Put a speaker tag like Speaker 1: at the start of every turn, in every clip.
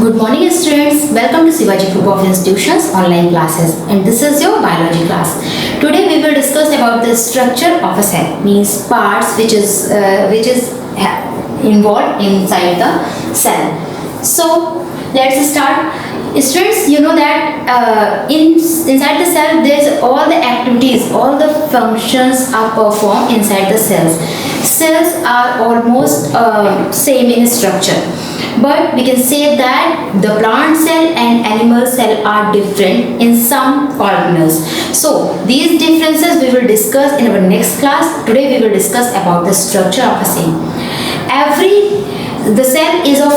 Speaker 1: Good morning students, welcome to Shivaji Group of Institutions online classes, and this is your biology class. Today we will discuss about the structure of a cell, means parts which is involved inside the cell. So let's start. Students, you know that inside the cell there is all the activities, all the functions are performed inside the cells. Cells are almost same in structure, but we can say that the plant cell and animal cell are different in some organelles. So these differences we will discuss in our next class. Today we will discuss about the structure of a cell. The cell is of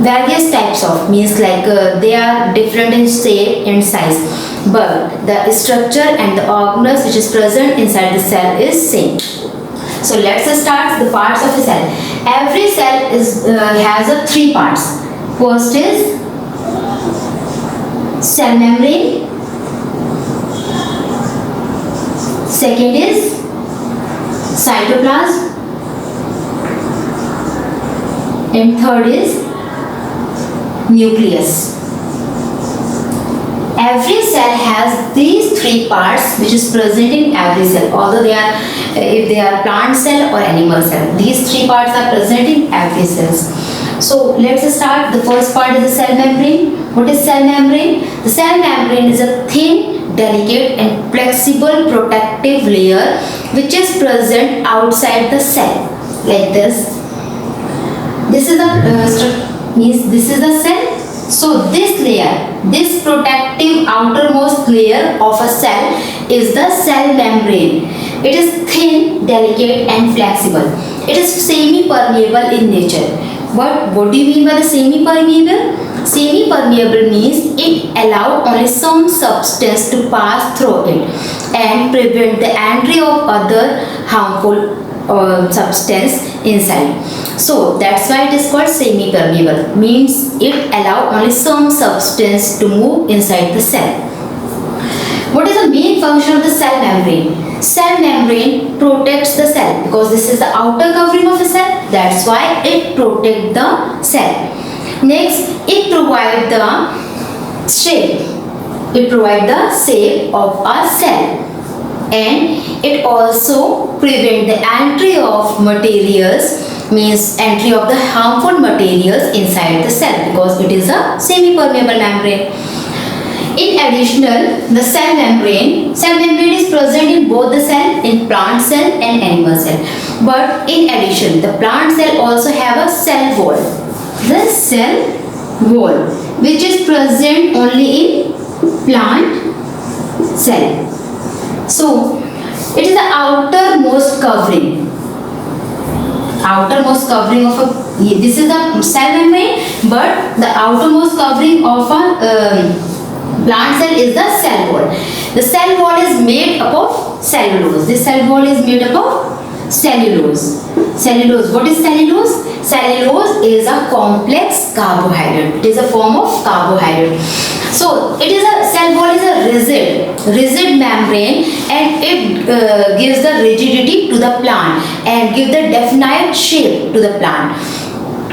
Speaker 1: various types of, means like they are different in shape and size, but the structure and the organelles which is present inside the cell is same. So let's start the parts of a cell. Every cell has three parts. First is cell membrane. Second is cytoplasm. And third is nucleus. Every cell has these three parts which is present in every cell, although if they are plant cell or animal cell, these three parts are present in every cell. So let's start. The first part is the cell membrane. What is cell membrane? The cell membrane is a thin, delicate and flexible protective layer which is present outside the cell, like this. This is the cell. So this layer, this protective outermost layer of a cell is the cell membrane. It is thin, delicate and flexible. It is semi-permeable in nature. What do you mean by the semi-permeable? Semi-permeable means it allows only some substance to pass through it and prevent the entry of other harmful substance inside. So that's why it is called semi-permeable, means it allows only some substance to move inside the cell. What is the main function of the cell membrane? Cell membrane protects the cell because this is the outer covering of the cell. That's why it protects the cell. Next, it provides the shape. It provides the shape of a cell. And it also prevents the entry of materials, means entry of the harmful materials inside the cell because it is a semi-permeable membrane. In addition, the cell membrane is present in both the cell, in plant cell and animal cell. But in addition, the plant cell also have a cell wall. The cell wall, which is present only in plant cell. So it is the outermost covering. Outermost covering of a, this is the cell membrane, but the outermost covering of a plant cell is the cell wall. The cell wall is made up of cellulose. This cell wall is made up of cellulose. Cellulose. What is cellulose? Cellulose is a complex carbohydrate. It is a form of carbohydrate. So it is a cell wall is a rigid membrane, and it gives the rigidity to the plant and give the definite shape to the plant.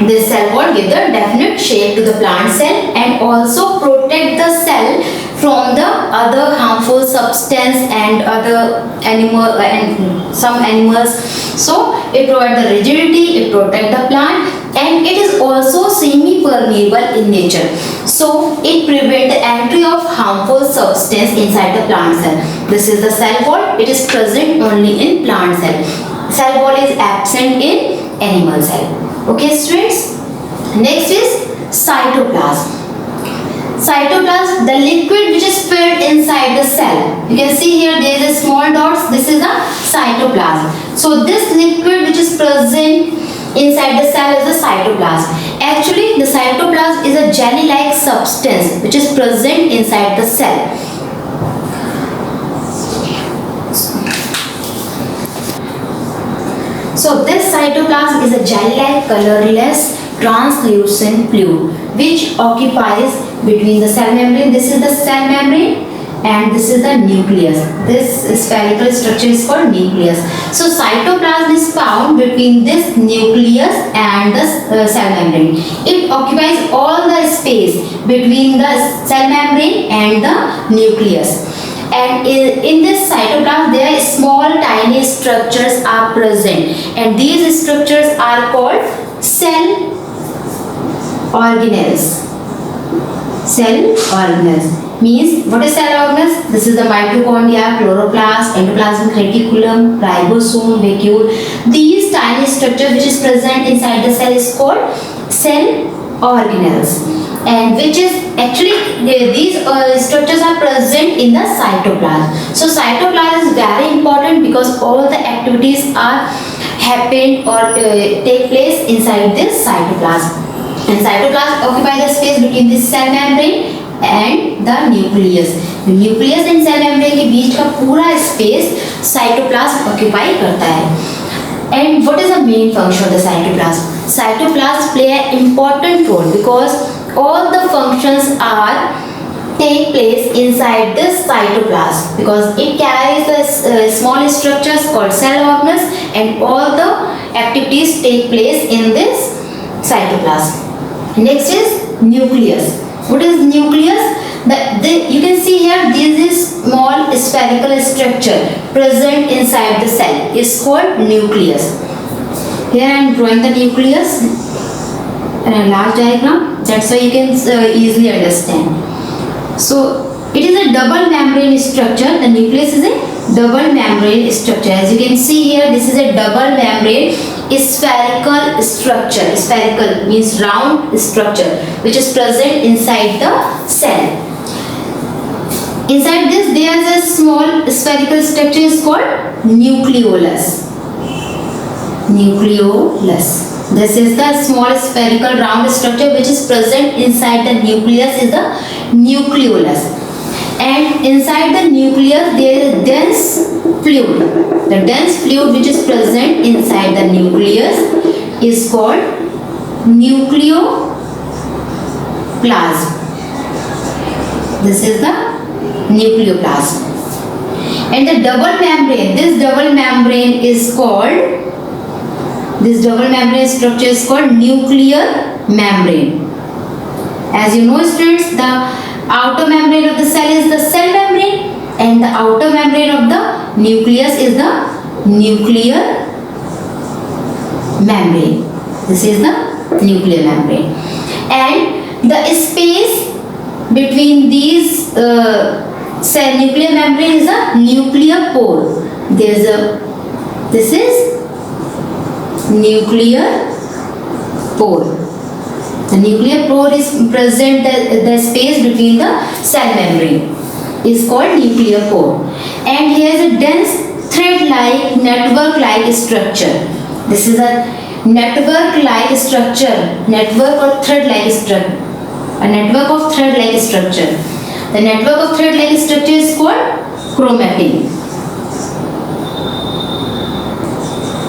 Speaker 1: This cell wall gives the definite shape to the plant cell and also protect the cell from the other harmful substance and other animal and some animals. So it provides the rigidity, it protects the plant, and it is also semi-permeable in nature. So it prevents the entry of harmful substance inside the plant cell. This is the cell wall. It is present only in plant cell. Cell wall is absent in animal cell. Okay students. Next is cytoplasm. Cytoplasm, the liquid which is filled inside the cell. You can see here there is a small dots. This is the cytoplasm. So this liquid which is present inside the cell is the cytoplasm. Actually, the cytoplasm is a jelly-like substance which is present inside the cell. So this cytoplasm is a jelly-like, colorless, translucent fluid which occupies between the cell membrane. This is the cell membrane, and this is the nucleus. This spherical structure is called nucleus. So cytoplasm is found between this nucleus and the cell membrane. It occupies all the space between the cell membrane and the nucleus. And in this cytoplasm there are small tiny structures are present, and these structures are called cell organelles. Cell organelles means, what is cell organelles? This is the mitochondria, chloroplast, endoplasmic reticulum, ribosome, vacuole. These tiny structures which is present inside the cell is called cell organelles, and which is actually these structures are present in the cytoplasm. So cytoplasm is very important because all the activities are happen or take place inside this cytoplasm. And cytoplasm occupy the space between the cell membrane and the nucleus. Nucleus and cell membrane के बीच का पूरा space cytoplasm occupy करता है. And what is the main function of the cytoplasm? Cytoplasm play an important role because all the functions are take place inside this cytoplasm, because it carries the small structures called cell organelles, and all the activities take place in this cytoplasm. Next is nucleus. What is nucleus? You can see here, this is small spherical structure present inside the cell is called nucleus. Here I am drawing the nucleus in a large diagram, that's why you can easily understand. So it is a double membrane structure. The nucleus is a double membrane structure. As you can see here, this is a double membrane spherical structure. Spherical means round structure which is present inside the cell. Inside this there is a small spherical structure is called nucleolus. Nucleolus. This is the small spherical round structure which is present inside the nucleus is the nucleolus. And inside the nucleus there is dense fluid. The dense fluid which is present inside the nucleus is called nucleoplasm. This is the nucleoplasm. And the double membrane, this double membrane structure is called nuclear membrane. As you know students, the outer membrane of the cell is the cell membrane, and the outer membrane of the nucleus is the nuclear membrane. This is the nuclear membrane. And the space between these cell nuclear membrane is a nuclear pore. This is nuclear pore. The nuclear pore is present, the space between the cell membrane is called nuclear pore. And here is a dense thread-like, network-like structure. This is a network-like structure, network or thread-like structure. A network of thread-like structure. The network of thread-like structure is called chromatin.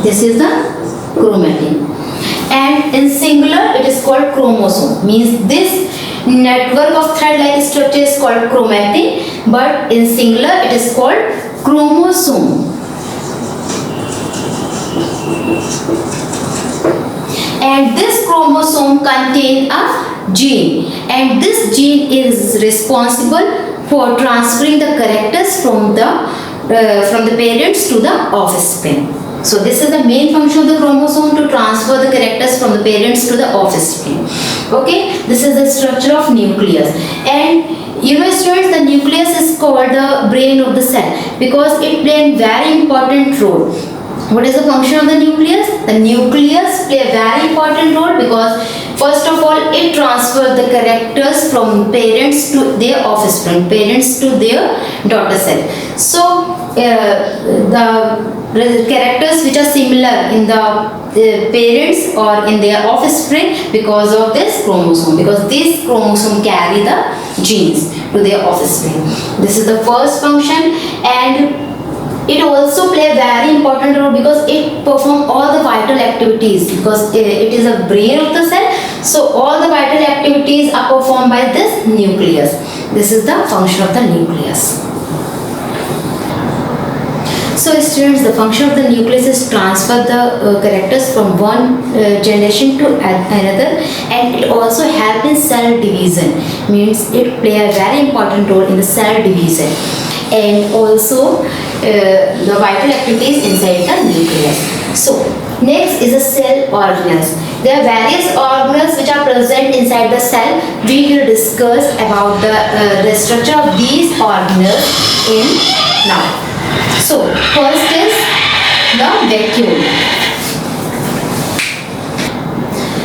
Speaker 1: This is the chromatin. And in singular it is called chromosome. Means this network of thread-like structure is called chromatin, but in singular it is called chromosome. And this chromosome contains a gene, and this gene is responsible for transferring the characters from the parents to the offspring. So this is the main function of the chromosome, to transfer the characters from the parents to the offspring. Okay, this is the structure of nucleus. And you know students, the nucleus is called the brain of the cell because it plays a very important role. What is the function of the nucleus? The nucleus play a very important role because first of all it transfers the characters from parents to their offspring, parents to their daughter cell. So the characters which are similar in the parents or in their offspring because of this chromosome, because this chromosome carry the genes to their offspring. This is the first function. And it also play a very important role because it perform all the vital activities, because it is a brain of the cell. So all the vital activities are performed by this nucleus. This is the function of the nucleus. So students, the function of the nucleus is transfer the characters from one generation to another, and it also help in cell division, means it play a very important role in the cell division, and also the vital activities inside the nucleus. So next is the cell organelles. There are various organelles which are present inside the cell. We will discuss about the structure of these organelles in now. So first is the vacuole.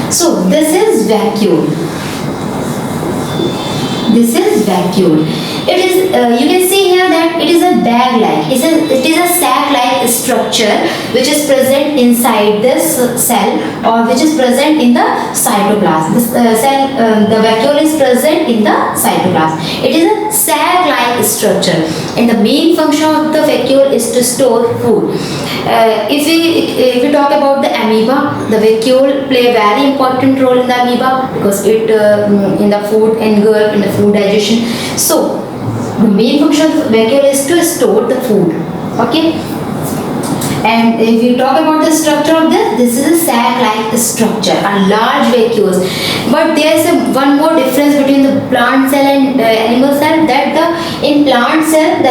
Speaker 1: So this is vacuole. This is vacuole. It is you can see here that it is a bag-like. It is a sac-like structure which is present inside this cell, or which is present in the cytoplasm. This the vacuole is present in the cytoplasm. It is a sac-like structure, and the main function of the vacuole is to store food. If we talk about the amoeba, the vacuole play a very important role in the amoeba because it in the food engulf, in the food digestion. So the main function of the vacuole is to store the food. Okay. And if you talk about the structure of this is a sac-like structure, a large vacuoles. But there is one more difference between the plant cell and animal cell, that in plant cell the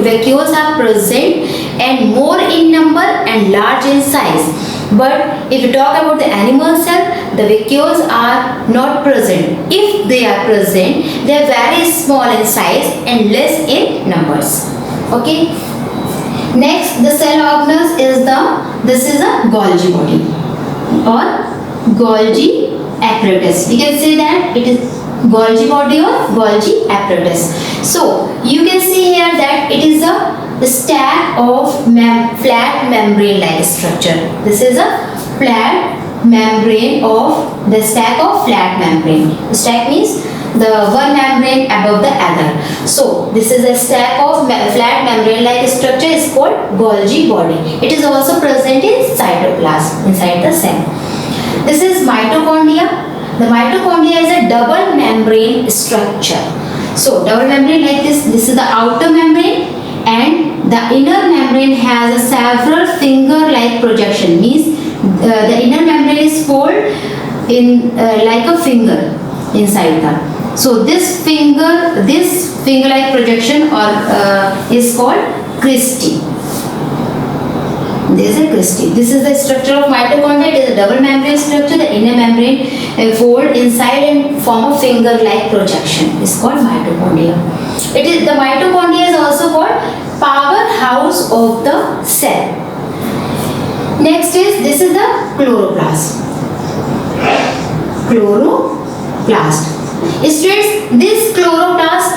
Speaker 1: vacuoles are present and more in number and large in size. But if you talk about the animal cell, the vacuoles are not present. If they are present, they are very small in size and less in numbers. Okay. Next, the cell organelles is this is a Golgi body or Golgi apparatus. We can say that it is Golgi body or Golgi apparatus. So you can see here that it is a stack of flat membrane-like structure. This is a flat membrane of the stack of flat membrane. Stack means the one membrane above the other. So this is a stack of flat membrane-like structure is called Golgi body. It is also present in cytoplasm inside the cell. This is mitochondria. The mitochondria is a double membrane structure. So double membrane like this. This is the outer membrane, and the inner membrane has a several finger-like projection. Means the inner membrane is folded in like a finger inside the. So this finger-like projection is called cristae. This is a cristae. This is the structure of mitochondria. It is a double membrane structure. The inner membrane fold inside and form a finger-like projection. It's called mitochondria. The mitochondria is also called powerhouse of the cell. Next this is the chloroplast. Chloroplast. Students, this chloroplast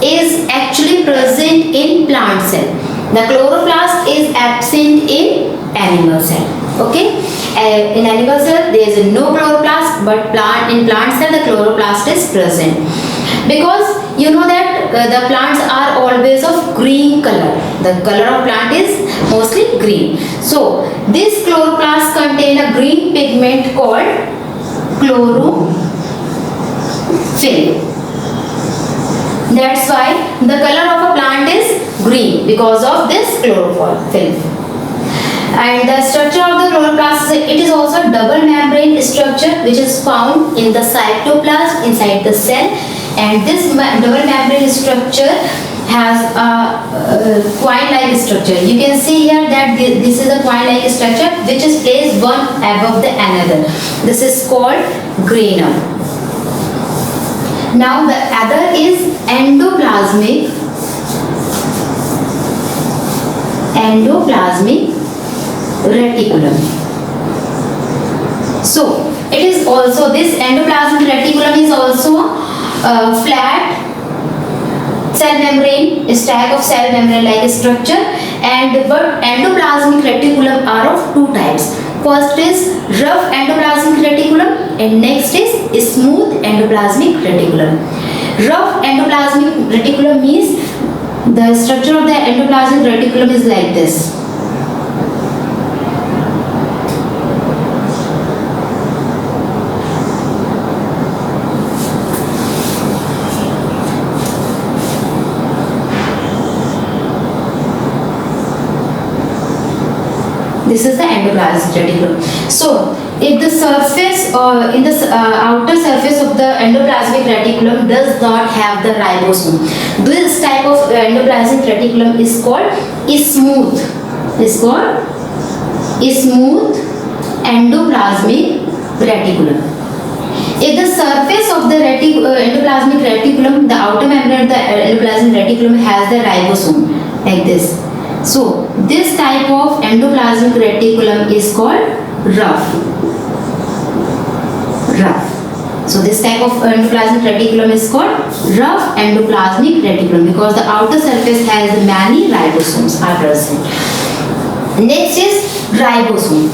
Speaker 1: is actually present in plant cell. The chloroplast is absent in animal cell. Okay, in animal cell there is no chloroplast, but in plant cell the chloroplast is present, because you know that the plants are always of green color. The color of plant is mostly green. So this chloroplast contain a green pigment called chlorophyll. That's why the color of a plant is green, because of this chlorophyll. And the structure of the chloroplast, it is also a double membrane structure which is found in the cytoplasm inside the cell, and this double membrane structure has a coin-like structure. You can see here that this is a coin-like structure which is placed one above the another. This is called granum. Now the other is endoplasmic reticulum. So it is also, this endoplasmic reticulum is also a flat cell membrane, stack of cell membrane like structure, but endoplasmic reticulum are of two types. First is rough endoplasmic reticulum, and next is smooth endoplasmic reticulum. Rough endoplasmic reticulum means the structure of the endoplasmic reticulum is like this. This is the endoplasmic reticulum. So, if the surface in the outer surface of the endoplasmic reticulum does not have the ribosome, this type of endoplasmic reticulum is called smooth. Is called smooth endoplasmic reticulum. If the surface of the endoplasmic reticulum, the outer membrane of the endoplasmic reticulum has the ribosome like this. So this type of endoplasmic reticulum is called rough. So this type of endoplasmic reticulum is called rough endoplasmic reticulum because the outer surface has many ribosomes are present. Next is ribosome.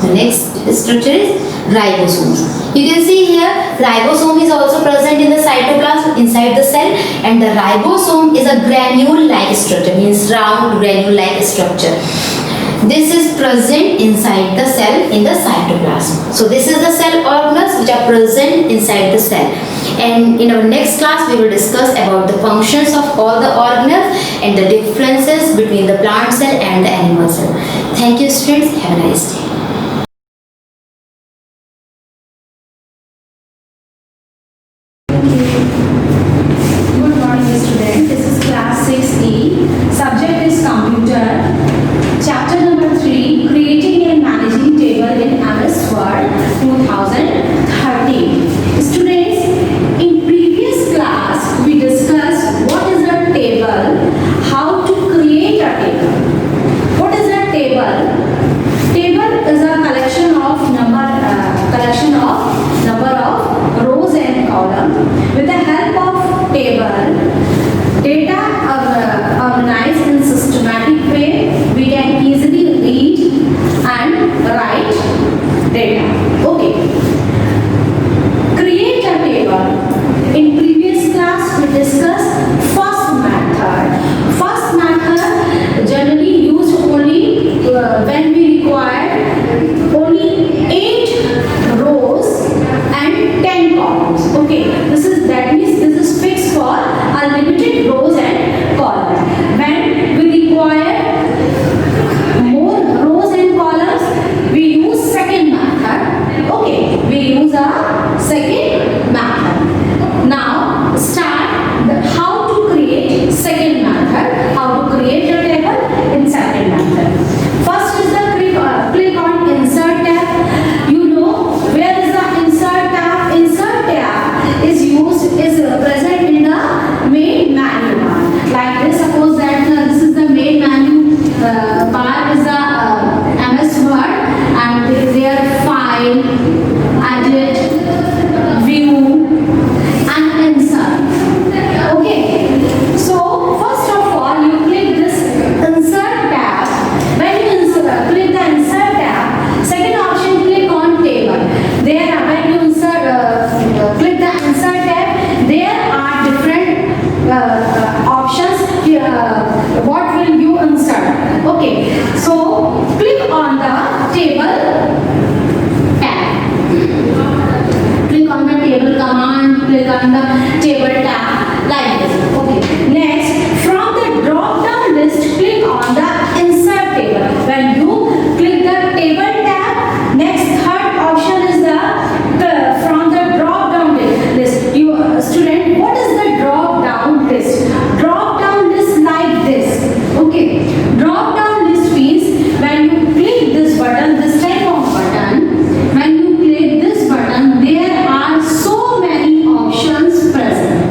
Speaker 1: The next structure is ribosomes. You can see here ribosome is also present in the cytoplasm inside the cell, and the ribosome is a granule-like structure, means round granule-like structure. This is present inside the cell in the cytoplasm. So this is the cell organelles which are present inside the cell. And in our next class we will discuss about the functions of all the organelles and the differences between the plant cell and the animal cell. Thank you students. Have a nice day.
Speaker 2: Good morning students. This is class 6E. Subject is computer. Chapter number 3, creating and managing table in MS Word 2013. Students, in previous class we discussed what is a table, how to create a table. What is a table? Table is a collection of number of rows and columns. With the help of table, data are organized in systematic way. We can easily read and write data. Okay. Create a table. In previous class we discussed first method. First method generally used only when we require only 8 rows and 10 columns. Okay, that means this is fixed for unlimited rows and columns. When we require more rows and columns, we use second method. Okay, we use a second method. Now start how to create second method. How to create a table in second method. First is the click on insert tab. You know where is the insert tab? Insert tab is present in the main menu bar. Like this, suppose that this is the main menu bar is the MS Word, and there file, edit, view and insert. Okay, so first of all you click this insert tab. When you click the insert tab, second option click on table. There when you click the insert tab, there are different options. What will you insert? Okay, so click on the table tab. Click on the table command, click on the table tab like this. Okay, next from the drop down list click on the insert table. When you click the table tab, next third option is the from the drop down list. You student, what is the drop down list? Drop down list like this. Okay, drop down list means when you click this button, this type of button, when you click this button, there are so many options present.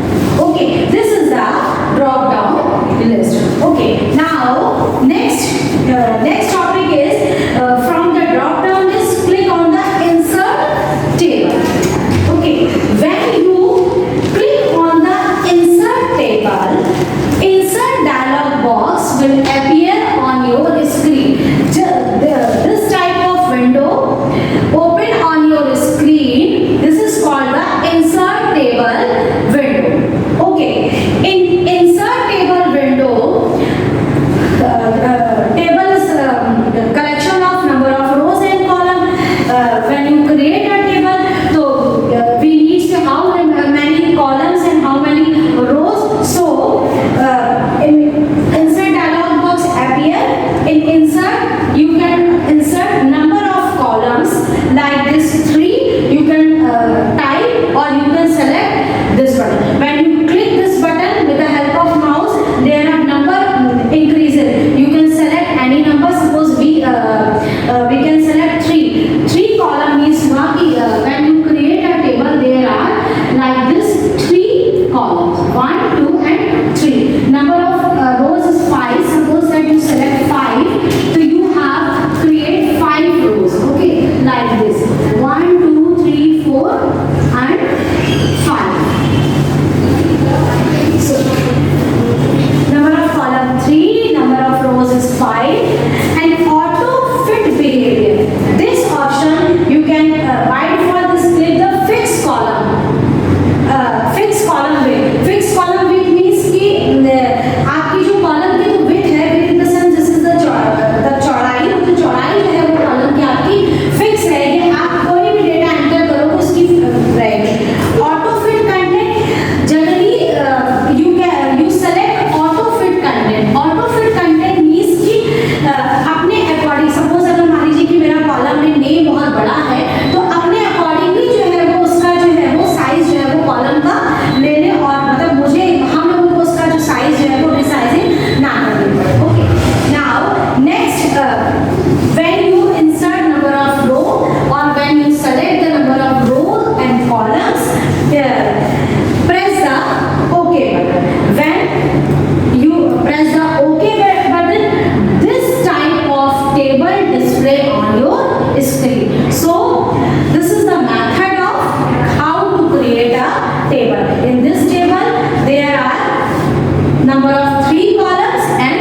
Speaker 2: number of 3 columns and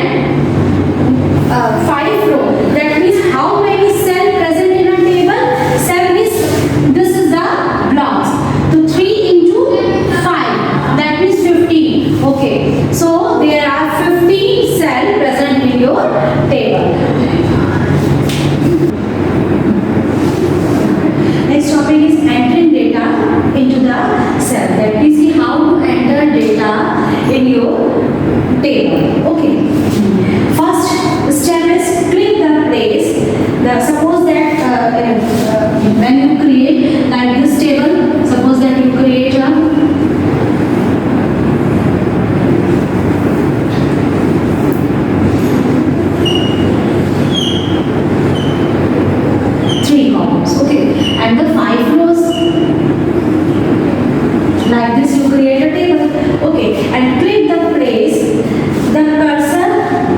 Speaker 2: 5 rows. That means how many cells present in a table? 7 is, this is the blocks. So 3 into 5, that means 15. Okay, so there are 15 cells present in your table. Next topic is entering data into the cell. That we see how to enter data in your table. Okay. First step is click the place. Suppose that when you create like this table, suppose that you create a three columns, okay, and the 5 rows. Like this you create a table, okay, and click the place, the cursor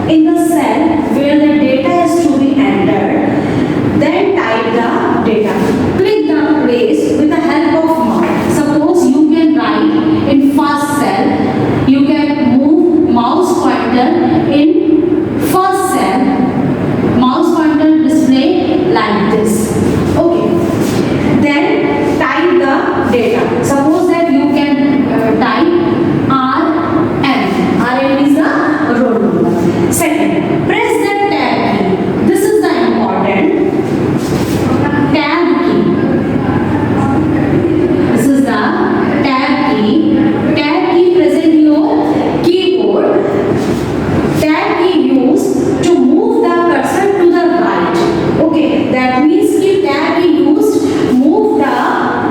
Speaker 2: in the cell where the data is to be entered, then type the data. Click the place with the help of mouse. Suppose you can write in first cell, you can move mouse pointer in first cell, mouse pointer display like this, okay, then type the data. Suppose that you can type RN is the roll number. Second, press the tab key. This is the important tab key. This is the tab key. Tab key present in your keyboard. Tab key used to move the cursor to the right. Okay, that means कि tab key used move the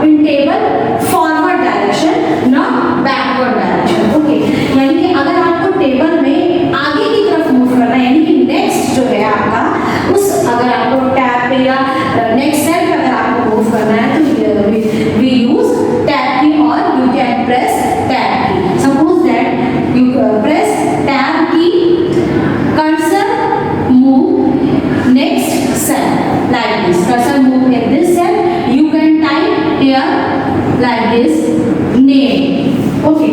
Speaker 2: in table forward direction, not backward direction. Okay, यानी कि अगर आपको table में आगे की तरफ move करना है, यानी कि नेक्स्ट जो है आपका उस, अगर आपको टैब पे या नेक्स्ट सेल पे अगर आपको मूव करना है तो we use tab key or you can press tab key. Suppose that you press tab key, cursor move next cell like this. Cursor move in this cell. You can type here like this name. Okay.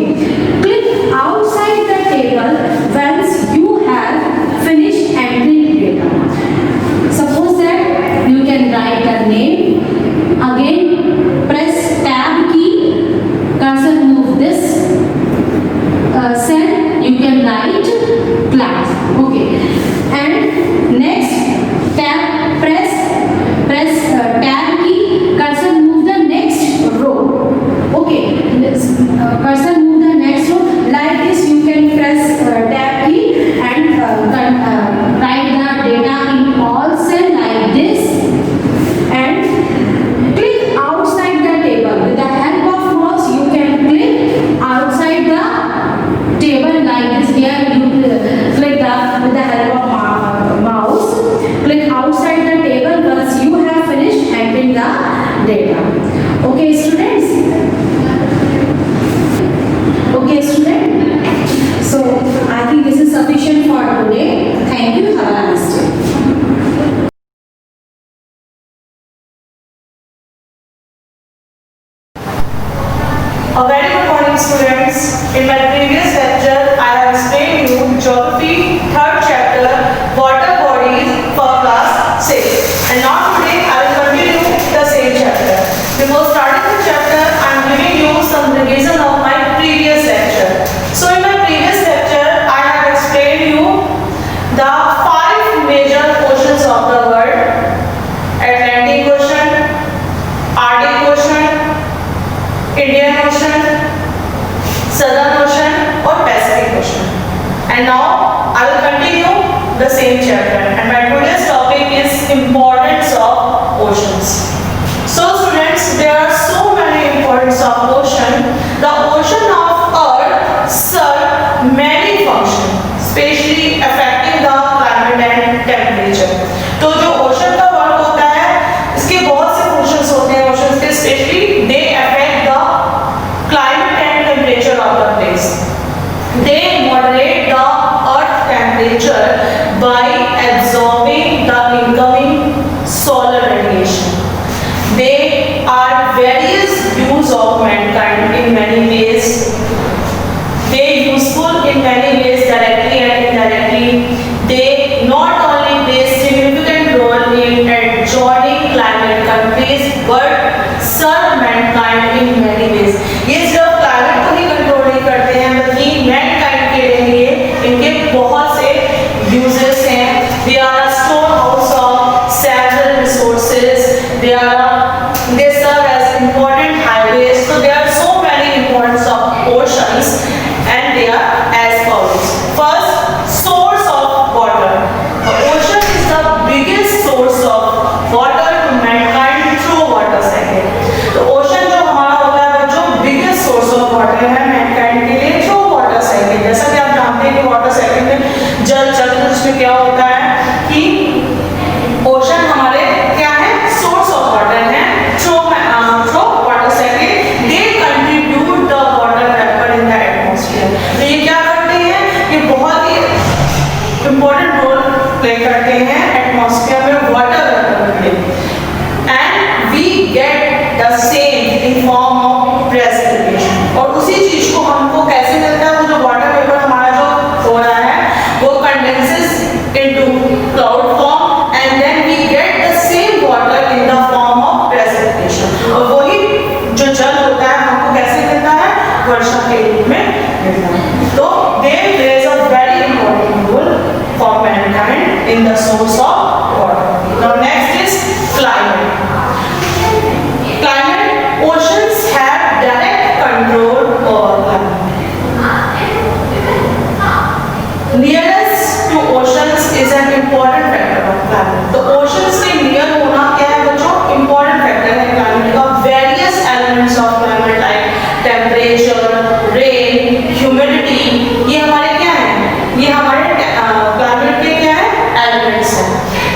Speaker 2: Click outside the table once you have finished entering data. Suppose that you can write the name. Again, press tab key. Cursor move this cell. You can write class. Okay. And next press tab key. Cursor move the next row. Okay. Cursor move the next row. Like this, you can press tab key and write the data in all cell like this. And click outside the table. With the help of mouse, you can click outside the table like this. Here you click with the help of mouse. Click outside the table once you have finished entering the data. Okay, students? Okay, student? So, I think this is sufficient for today. Thank you. Have a nice day.
Speaker 3: A very good morning, students. In my previous lecture, I have explained you Geography, 3rd chapter, Water Bodies for class 6. And now today, I will continue the same chapter. Before starting the chapter, I am giving you some revision of my previous lecture. So in my previous lecture, I have explained you the 5 major oceans of the world: Atlantic Ocean, Arctic Ocean, Indian Ocean, Southern Ocean or Pacific Ocean. And now I will continue the same chapter, and my today's topic is importance of oceans. So students, there are so many importance of ocean. The ocean of Earth serve many functions, especially affecting the climate and temperature. तो जो ocean का work होता है, इसके बहुत से functions होते हैं oceans के, especially they affect the climate and temperature of the place. They moderate the earth temperature by absorbing the incoming solar radiation. They are various use of mankind in many ways. They useful in many ways में क्या होता है कि ocean हमारे क्या है, source of water है, through water second they contribute the water vapour in the atmosphere. तो ये क्या करते हैं, ये बहुत ही इंपॉर्टेंट रोल प्ले करते हैं एटमॉस्फेयर में वाटर वेपर में, and we get the same in form of precipitation. और उसी चीज को हमको कैसे मिलता है, वो जो वाटर वेपर हमारा जो हो रहा है वो condenses into cloud form and then we get the same water in the form of precipitation. और वही जो जल होता है हमको कैसे मिलता है, वर्षा के रूप में मिलता है। तो they plays a very important role for mankind in the source of water. Now next is climate. Climate, oceans have direct control over climate. Nearness to oceans is an important factor of climate. तो oceans के near होना क्या है बच्चों, important factor है climate का। Various elements of climate like temperature, rain, humidity, ये हमारे क्या है, ये हमारे climate के क्या है, elements हैं।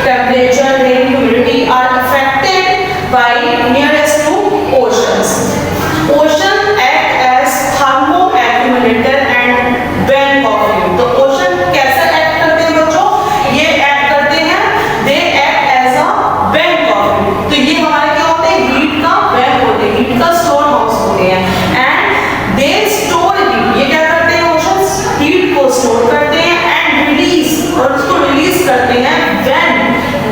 Speaker 3: Temperature, rain, humidity are affected by nearest to oceans. Ocean act as thermoaccumulator and bank of heat. तो ocean कैसे act करते हैं बच्चों, ये act करते हैं, they act as a bank of heat. तो ये हमारे क्या होते हैं, heat का bank होते हैं, heat का store house होते हैं, and they store heat. ये क्या करते हैं oceans, heat को store करते हैं and release, और उसको release करते हैं when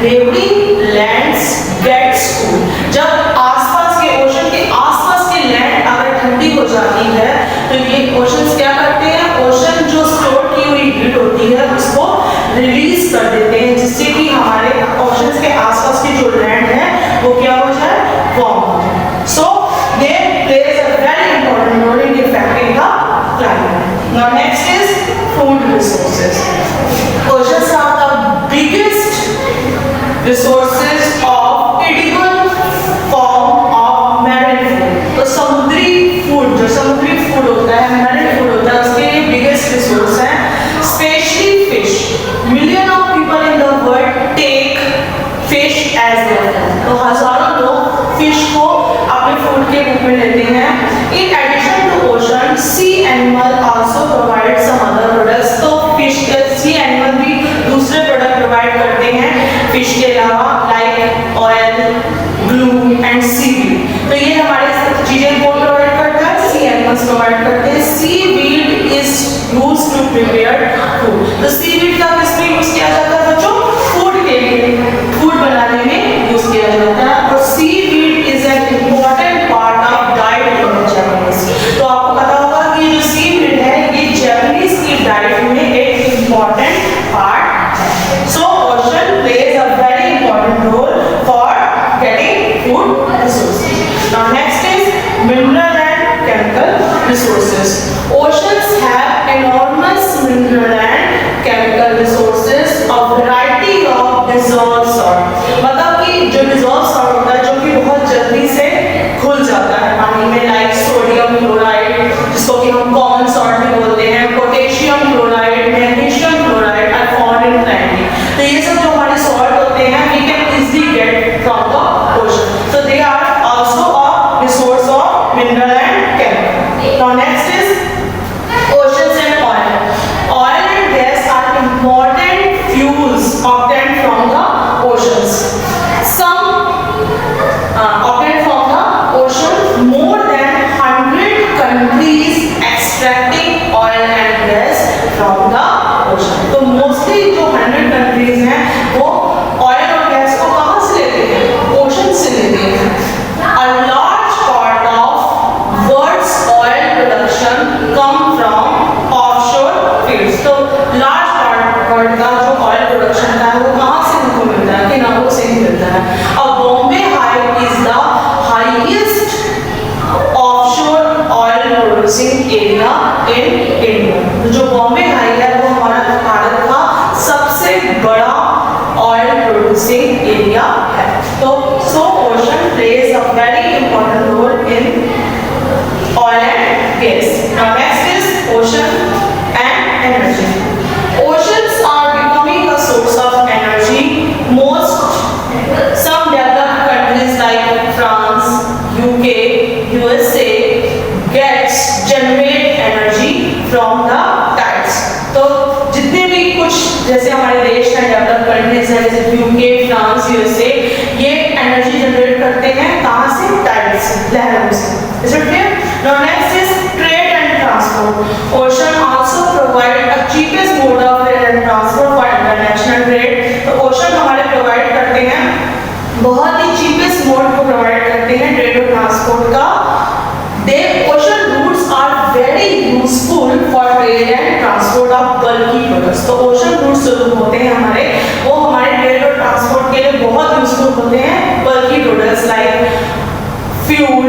Speaker 3: neighboring lands gets cool. जब आसपास के ओशन के आसपास के लैंड अगर ठंडी हो जाती है तो ये ओशंस क्या करते हैं, ओशन जो स्टोर की हुई हीट होती है उसको रिलीज कर देते हैं, जिससे कि हमारे ओशंस के आसपास के जो लैंड है वो क्या हो जाए, वार्म हो जाए। So they plays a very important role in affecting the climate. Now next is food resources. Oceans are the biggest resources of edible form of marine food. तो समुद्री फूड, जो समुद्री फूड होता है, मैरिन फूड होता है, उसके लिए बिगेस्ट रिसोर्स है, specially fish. Million of people in the world take fish as their food. तो हजारों लोग फिश को अपने फूड के रूप में लेते हैं। In addition to ocean, sea animal also provide some other products. तो फिश के सी एनिमल भी दूसरे प्रोडक्ट प्रोवाइड करते हैं फिश के अलावा, like oil, glue and seaweed. तो ये हमारे चीजें कौन प्रोवाइड करता है, सी एनिमल्स प्रोवाइड करते हैं। Seaweed is used to prepare food. तो सीवीड का किसमें यूज किया जाता है बच्चों, फूड के लिए, फूड बनाने में यूज किया जाता है। और seaweed is an important part of diet in Japanese. तो आपको पता होगा कि जो सीवीड है ये जापानीज की डाइट में एक इंपॉर्टेंट पार्ट है। So ocean plays a very important role for getting food resources. Now next is mineral and chemical resources. Oceans have enormous mineral and chemical resources, a variety of dissolved salt. मतलब कि जो dissolved salt होता है, जो कि बहुत जल्दी से घुल जाता है पानी में, लाइक सोडियम क्लोराइड, जिसको कि हम कॉमन सॉल्ट भी बोलते हैं, potassium chloride, magnesium chloride are found in plant. तो ये सब जो हमारे सॉल्ट होते हैं we can easily get from the ocean. So they are also a resource of mineral and chemical. Now next is oceans and oil. Oil and gas are important fuels obtained from the oceans. Some obtained from the ocean. More than 100 countries extracting oil and gas from the ocean. तो mostly जो 100 countries हैं वो oil और gas को कहाँ से लेते हैं, ocean से लेते हैं। A large part of world's oil production come from offshore fields. तो large part world का जो oil production है वो कहाँ से हमको मिलता है, किनारों से ही मिलता है। अब Bombay High is the highest offshore oil producing area in India. तो जो बॉम्बे हाई है वो हमारा भारत का सबसे बड़ा ऑयल प्रोड्यूसिंग एरिया है। तो so ocean plays a very important role in oil and gas. Now next is ocean and energy. Oceans are becoming a कुछ जैसे हमारे देश हैं डेवलप कंट्रीज हैं जैसे यूके, फ्रांस, यूएसए, ये एनर्जी जनरेट करते हैं कहाँ से? टाइड से, लहरों से। Is it clear? Now next is trade and transport. Ocean also provide a cheapest mode of trade and transport for international trade. तो ocean हमारे provide करते हैं बहुत ही cheapest mode को provide करते हैं trade और transport का। They ocean routes are very useful for trade and transport of bulky products. तो ocean routes जो होते हैं हमारे, वो हमारे trade और transport के लिए बहुत useful होते हैं bulky products like fuel,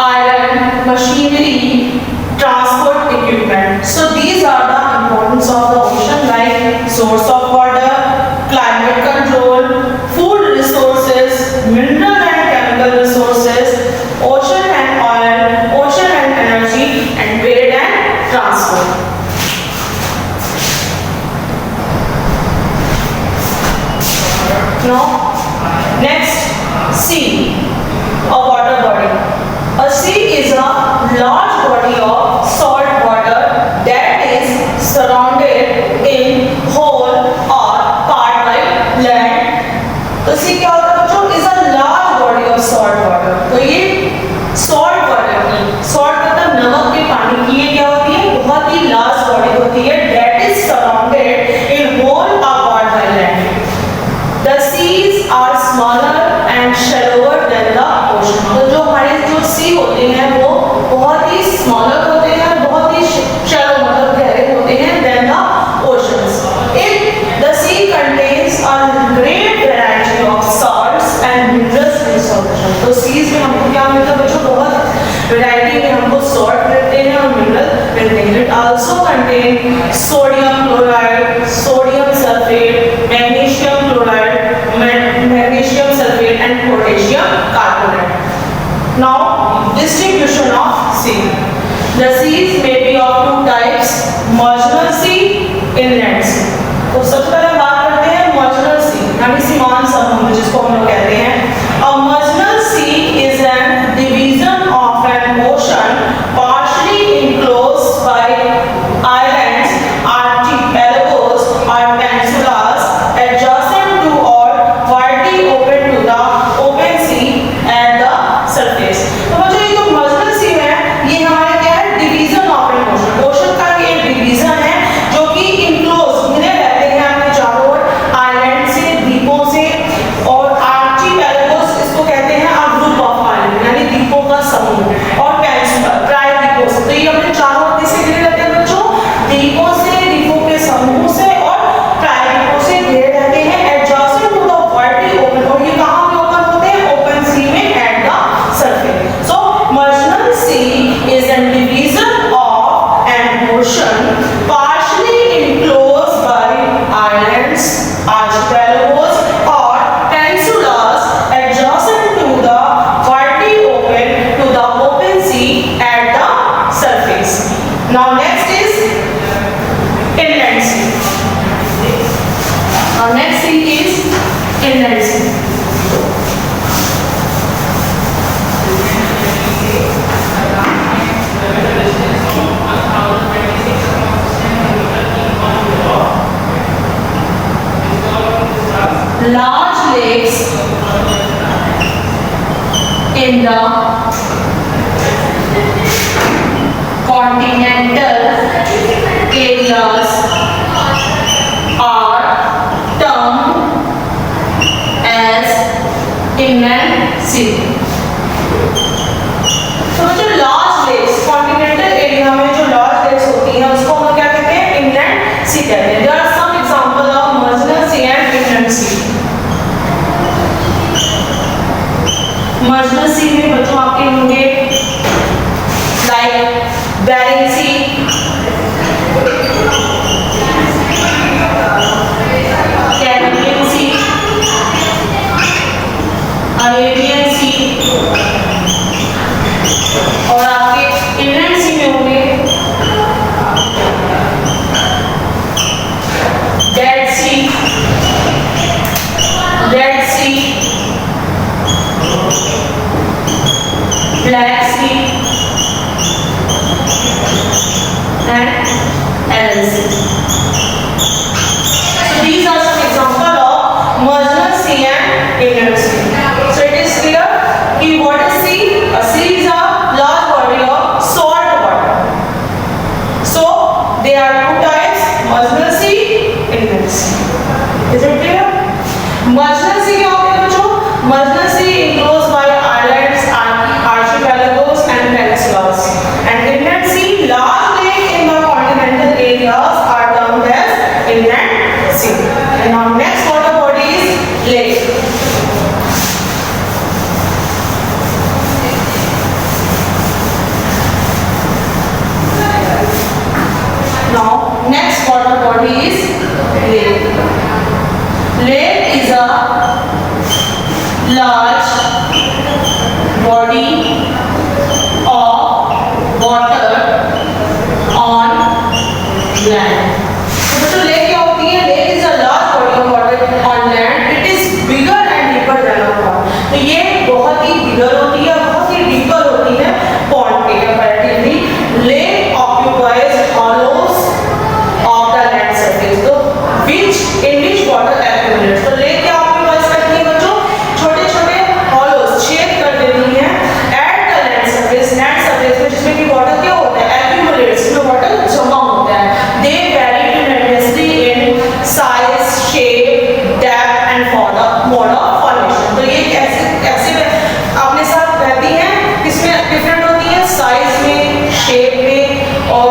Speaker 3: iron, machinery, transport equipment. So these are the importance of the ocean, like source of water, climate control, food resources, mineral and chemical resources, ocean and oil, ocean and energy, and trade and transport. Now, next, sea, a water body. A sea is a large body of salt water that is surrounded in whole or part by land. तो sea क्या होता है बच्चों? Is a large body of salt water. तो ये salt water की, salt मतलब नमक के पानी की, ये क्या होती है? बहुत ही large body होती है that is surrounded in whole or part by land. The seas are smaller and shallower than the ocean. तो जो हमारे जो sea होते हैं वो बहुत ही smaller होते हैं, बहुत ही shallow मतलब गहरे होते हैं than the oceans. The sea contains a great variety of salts and minerals in solution. तो seas में हमको क्या मिलता है बच्चों? बहुत variety में हमको salt मिलते हैं और mineral मिलते हैं. It also contains sodium chloride, sodium sulfate, magnesium chloride, magnesium sulfate and potassium carbonate. Now, distribution of sea. The seas may be of two types: marginal sea, inland sea. तो सबसे पहले बात करते हैं marginal sea, यानी सीमांत समुद्र जिसको हम लोग कहते हैं. A marginal sea is an division of an ocean partially enclosed by islands, archipelagos or peninsulas adjacent to or widely open to the open sea at the surface. तो बच्चों ये जो marginal sea है, ये हमारा क्या है? Division of an ocean. Ocean का ये division है जो कि enclosed घिरे रहते हैं अपने चारों ओर island से, द्वीपों से, और archipelagos इसको कहते हैं a group of island, यानी द्वीपों का समूह, और peninsula प्रायद्वीपों से. तो ये अपने चारों ओर किससे घिरे रहते हैं बच्चों? द्वीपों से, द्वीपों के समूह से और प्रायद्वीपों से घिरे रहते हैं adjacent to the widely open. और ये कहाँ पे open होते हैं? Open sea में at the surface. So marginal sea is a division of an ocean partially enclosed by islands, archipelagos or peninsulas adjacent to the widely open to the open sea at the surface. Now next is inland sea. Our next sea is inland sea. Large lakes in the continental areas are termed as inland sea. तो जो large lakes continental area में जो large lakes होती हैं उसको हम क्या कहते हैं? Inland sea कहते हैं. There are some examples of marginal sea and inland sea. marginal sea में बच्चों आपके होंगे like Bering Sea, Caribbean Sea, Arabian Sea, और आपके inland sea में होंगे marginal C, inlet C. Is it clear? Marginal C क्या होता है बच्चों? Marginal C enclosed by islands, archipelagos and peninsulas. And inlet C, large lake in the continental areas are termed as inlet sea. And our next water body is lake. Now, next water body is lake. Lake is a large body of water on land. तो बच्चों lake क्या होती है? Lake is a large body of water on land. It is bigger and deeper than a pond. तो ये बहुत ही बिगर होती है, बहुत ही डीपर होती है पॉन्ड के comparatively. Lake occupies hollows of the land surface. तो in which water accumulates. तो लेक क्या ऑक्यूपाइज करती है बच्चों? छोटे छोटे hollows छेद कर देती है at the land surface में, जिसमें कि वाटर क्या होता है? accumulates, में वाटर जमा होता है. They vary tremendously in size, shape, depth and mode of formation. तो ये ऐसे अपने साथ रहती हैं, किसमें डिफरेंट होती है? साइज में, शेप में और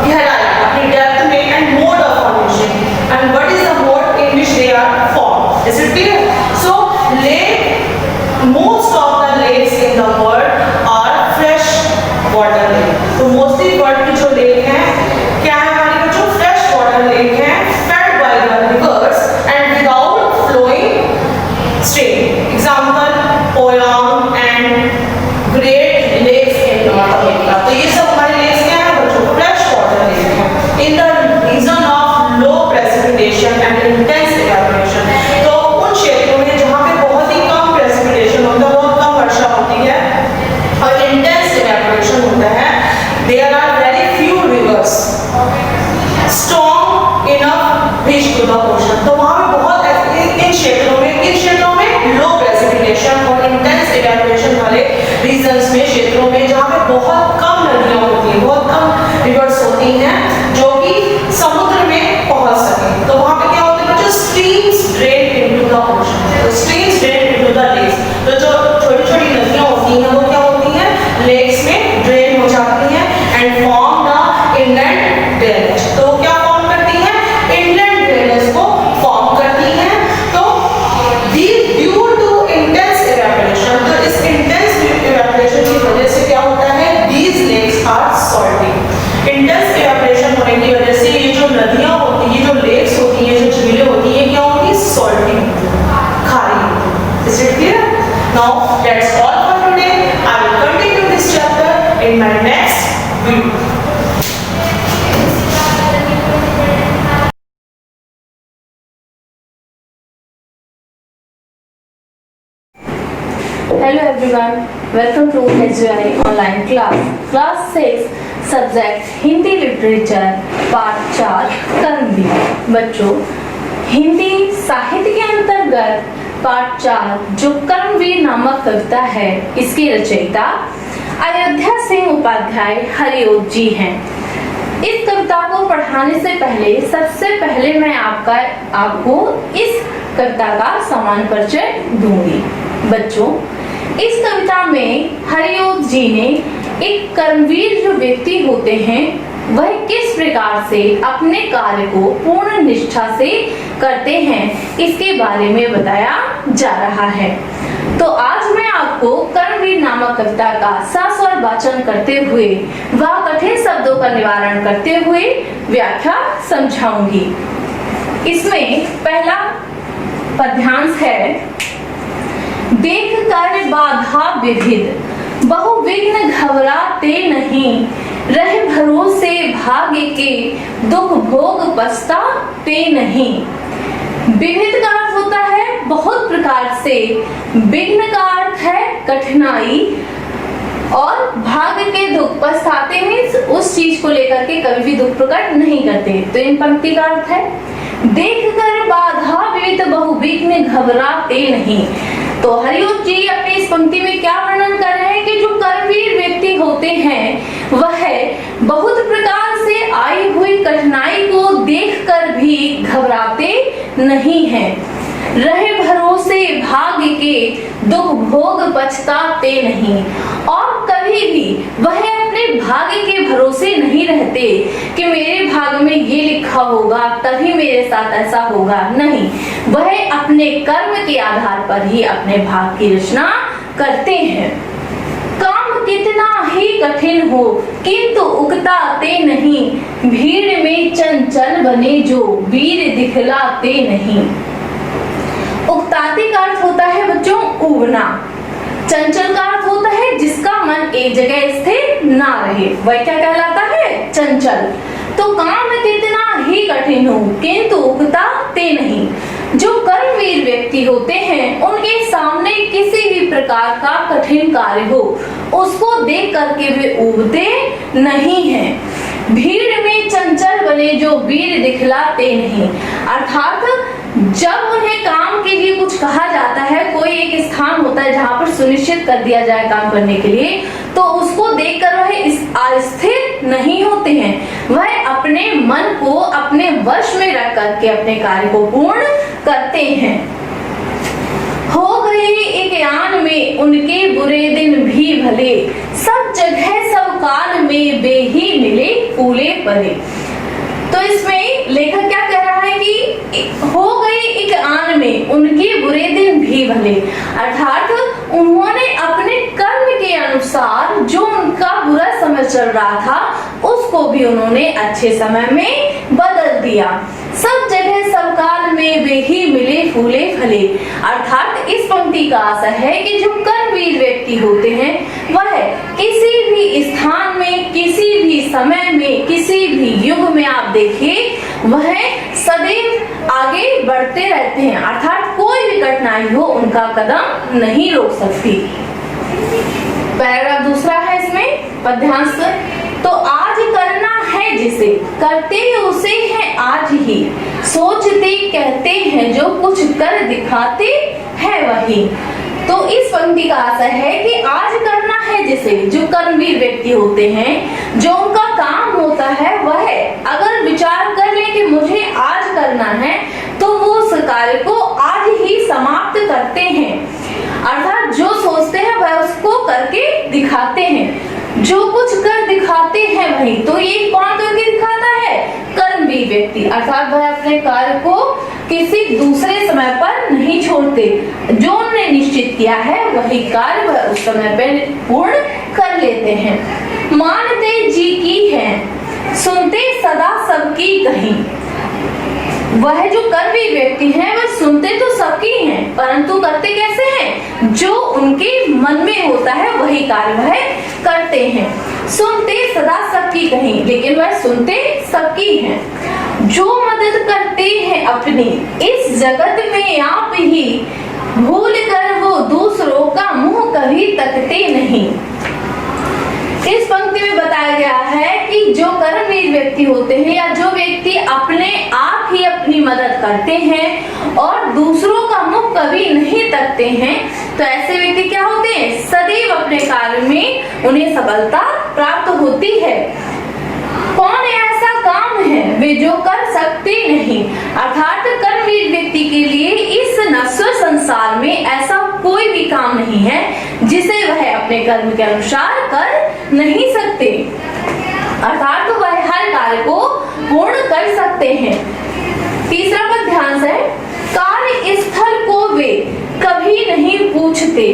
Speaker 3: गहराई, अपनी डेप्थ में and mode of formation. And what is the mode in which they are formed? Is it clear? So lake, most of the lakes in the world are fresh water lake. तो mostly world की जो lake है क्या है हमारी बच्चों? Fresh water lake है, fed by the rivers and without flowing stream. Example Poyang and Great Lakes in North America. तो ये सब हमारे लेक्स क्या है बच्चों? फ्रेश वाटर लेक है in the region of low precipitation and intense evaporation. तो उन क्षेत्रों में जहाँ पे बहुत ही कम प्रेसिपिटेशन होता है, बहुत कम वर्षा होती है और इंटेंस इवेपोरेशन होता है, there are very few rivers strong enough reach to the ocean. तो वहाँ पे बहुत इन क्षेत्रों में लो प्रेसिपिटेशन और इंटेंस इवेपोरेशन वाले रीजन्स में, क्षेत्रों में जहाँ पे बहुत कम नदियाँ होती हैं, बहुत कम रिवर्स होती हैं जो कि समुद्र में पहुँच सकें. तो वहाँ पे क्या होता है बच्चों? Streams drain into the ocean. तो streams drain into the lakes. तो जो छोटी छोटी नदियाँ होती हैं वो क्या होती हैं? लेक्स में ड्रेन हो जाती हैं and form the inland drainage. तो वो क्या फॉर्म करती हैं? इनलैंड ड्रेनेज को फॉर्म करती हैं. तो ड्यू टू इंटेंस इवेपोरेशन, तो इस इंटेंस इवेपोरेशन की वजह से क्या होता है? These lakes are salty. Intense evaporation होने की वजह से ये जो नदियाँ होती हैं, ये जो लेक्स होती हैं, जो झीलें होती हैं, क्या होती है? Salty, Khari. Is it clear? Now that's all for today. I will continue this chapter in my next video.
Speaker 4: Hello everyone, welcome to SJI online class 6 subject Hindi literature part 4 कर्मवीर. बच्चों, हिंदी साहित्य के अंतर्गत पार्ट 4 जो कर्मवीर नामक कविता है, इसकी रचयिता अयोध्या सिंह उपाध्याय हरिओत जी हैं. इस कविता को पढ़ाने से पहले सबसे पहले मैं आपको इस कविता का समान परिचय दूंगी. बच्चों, इस कविता में हरिओत जी ने एक कर्मवीर जो व्यक्ति होते हैं वह किस प्रकार से अपने कार्य को पूर्ण निष्ठा से करते हैं, इसके बारे में बताया जा रहा है. तो आज मैं आपको कर्मवीर नामक कविता का सस्वर वाचन करते हुए व कठिन शब्दों का निवारण करते हुए व्याख्या समझाऊंगी. इसमें पहला पद्यांश है: देख कर बाधा विविध बहुविघ्न घबराते नहीं, रह भरोसे भाग्य के दुख भोग पछताते नहीं. विविध का अर्थ होता है बहुत प्रकार से, विघ्न का अर्थ है कठिनाई और भाग्य के दुख पछताते मीन्स उस चीज को लेकर के कभी भी दुख प्रकट नहीं करते. तो इन पंक्ति का अर्थ है देख कर बाधा विविध बहुविघ्न घबराते नहीं. तो हरिओत जी अपनी इस पंक्ति में क्या वर्णन कर रहे हैं कि जो कर्मवीर व्यक्ति होते हैं वह बहुत प्रकार से आई हुई कठिनाई को देख नहीं है। रहे भरोसे भाग्य के, दुख भोग पछताते नहीं। और कभी भी वह अपने भाग्य के भरोसे नहीं रहते कि मेरे भाग्य में ये लिखा होगा तभी मेरे साथ ऐसा होगा, नहीं, वह अपने कर्म के आधार पर ही अपने भाग्य की रचना करते हैं। काम कितना ही कठिन हो किंतु उकताते नहीं, भीड़ में चंचल बने जो वीर दिखलाते नहीं। उकताते का अर्थ होता है बच्चों उबना, चंचल का अर्थ होता है जिसका मन एक जगह स्थिर ना रहे, वह क्या कहलाता है, चंचल। तो काम कितना ही कठिन हो किंतु उकताते नहीं। जो कर्मवीर व्यक्ति होते हैं उनके सामने किसी भी प्रकार का कठिन कार्य हो उसको देख करके वे उबते नहीं हैं। भीड़ में चंचल बने जो वीर दिखलाते नहीं, अर्थात जब उन्हें काम के लिए कुछ कहा जाता है, कोई एक स्थान होता है जहां पर सुनिश्चित कर दिया जाए काम करने के लिए, तो उसको देखकर वह अस्थिर नहीं होते हैं। वह अपने मन को अपने वश में रख करके अपने कार्य को पूर्ण करते हैं। हो गए एक आन में उनके बुरे दिन भी भले, सब जगह सब काल में वे ही मिले फूले पले। तो इसमें लेखक क्या कह रहा है कि हो गए एक आन में उनके बुरे दिन भी भले, अर्थात उन्होंने अपने कर्म के अनुसार जो उनका बुरा समय चल रहा था उसको भी उन्होंने अच्छे समय में बदल दिया। सब जगह सब काल में वे ही मिले फूले फले, अर्थात इस पंक्ति का आशा है कि जो कर्मवीर व्यक्ति होते हैं वह किसी भी स्थान में, किसी भी समय में, किसी भी युग में आप देखिए वह सदैव आगे बढ़ते रहते हैं, अर्थात कोई भी कठिनाई हो उनका कदम नहीं रोक सकती। पैराग्राफ दूसरा है इसमें पद्यांश, तो आज करना है जिसे करते उसे है आज ही, सोचते कहते हैं जो कुछ कर दिखाते हैं वही। तो इस पंक्ति का आशा है कि आज करना है जिसे, जो कर्मवीर व्यक्ति होते हैं, जो उनका काम होता है वह अगर विचार कर ले कि मुझे आज करना है तो वो उस कार्य को आज ही समाप्त करते हैं, अर्थात जो सोचते हैं वह उसको करके दिखाते हैं। जो कुछ कर दिखाते हैं वही, तो ये कौन करके दिखाता है, कर्मवीर व्यक्ति, अर्थात वह अपने कार्य को किसी दूसरे समय पर नहीं छोड़ते, जो उन्होंने निश्चित किया है वही कार्य वह उस समय पर पूर्ण कर लेते हैं। मानते जी की है सुनते सदा सबकी कहीं, वह जो कर्मवीर व्यक्ति हैं वह सुनते तो सबकी हैं परंतु करते कैसे हैं, जो उनके मन में होता है वही कार्य वह करते हैं। सुनते सदा सबकी कहीं, लेकिन वह सुनते सबकी हैं। जो मदद करते हैं अपनी इस जगत में आप ही, भूल कर वो दूसरों का मुंह कभी तकते नहीं। इस पंक्ति में बताया गया है कि जो कर्मवीर व्यक्ति होते हैं या जो व्यक्ति अपने आप ही अपनी मदद करते हैं और दूसरों का मुख कभी नहीं तकते हैं, तो ऐसे व्यक्ति क्या होते हैं, सदैव अपने कार्य में उन्हें सफलता प्राप्त होती है। कौन ऐसा काम है वे जो कर सकते नहीं, अर्थात कर्मवीर व्यक्ति के लिए इस नश्वर संसार में ऐसा कोई भी काम नहीं है जिसे वह अपने कर्म के अनुसार कर नहीं सकते, अर्थात वह हर कार्य को पूर्ण कर सकते हैं। तीसरा पद्यांश है, कार्य स्थल को वे कभी नहीं पूछते,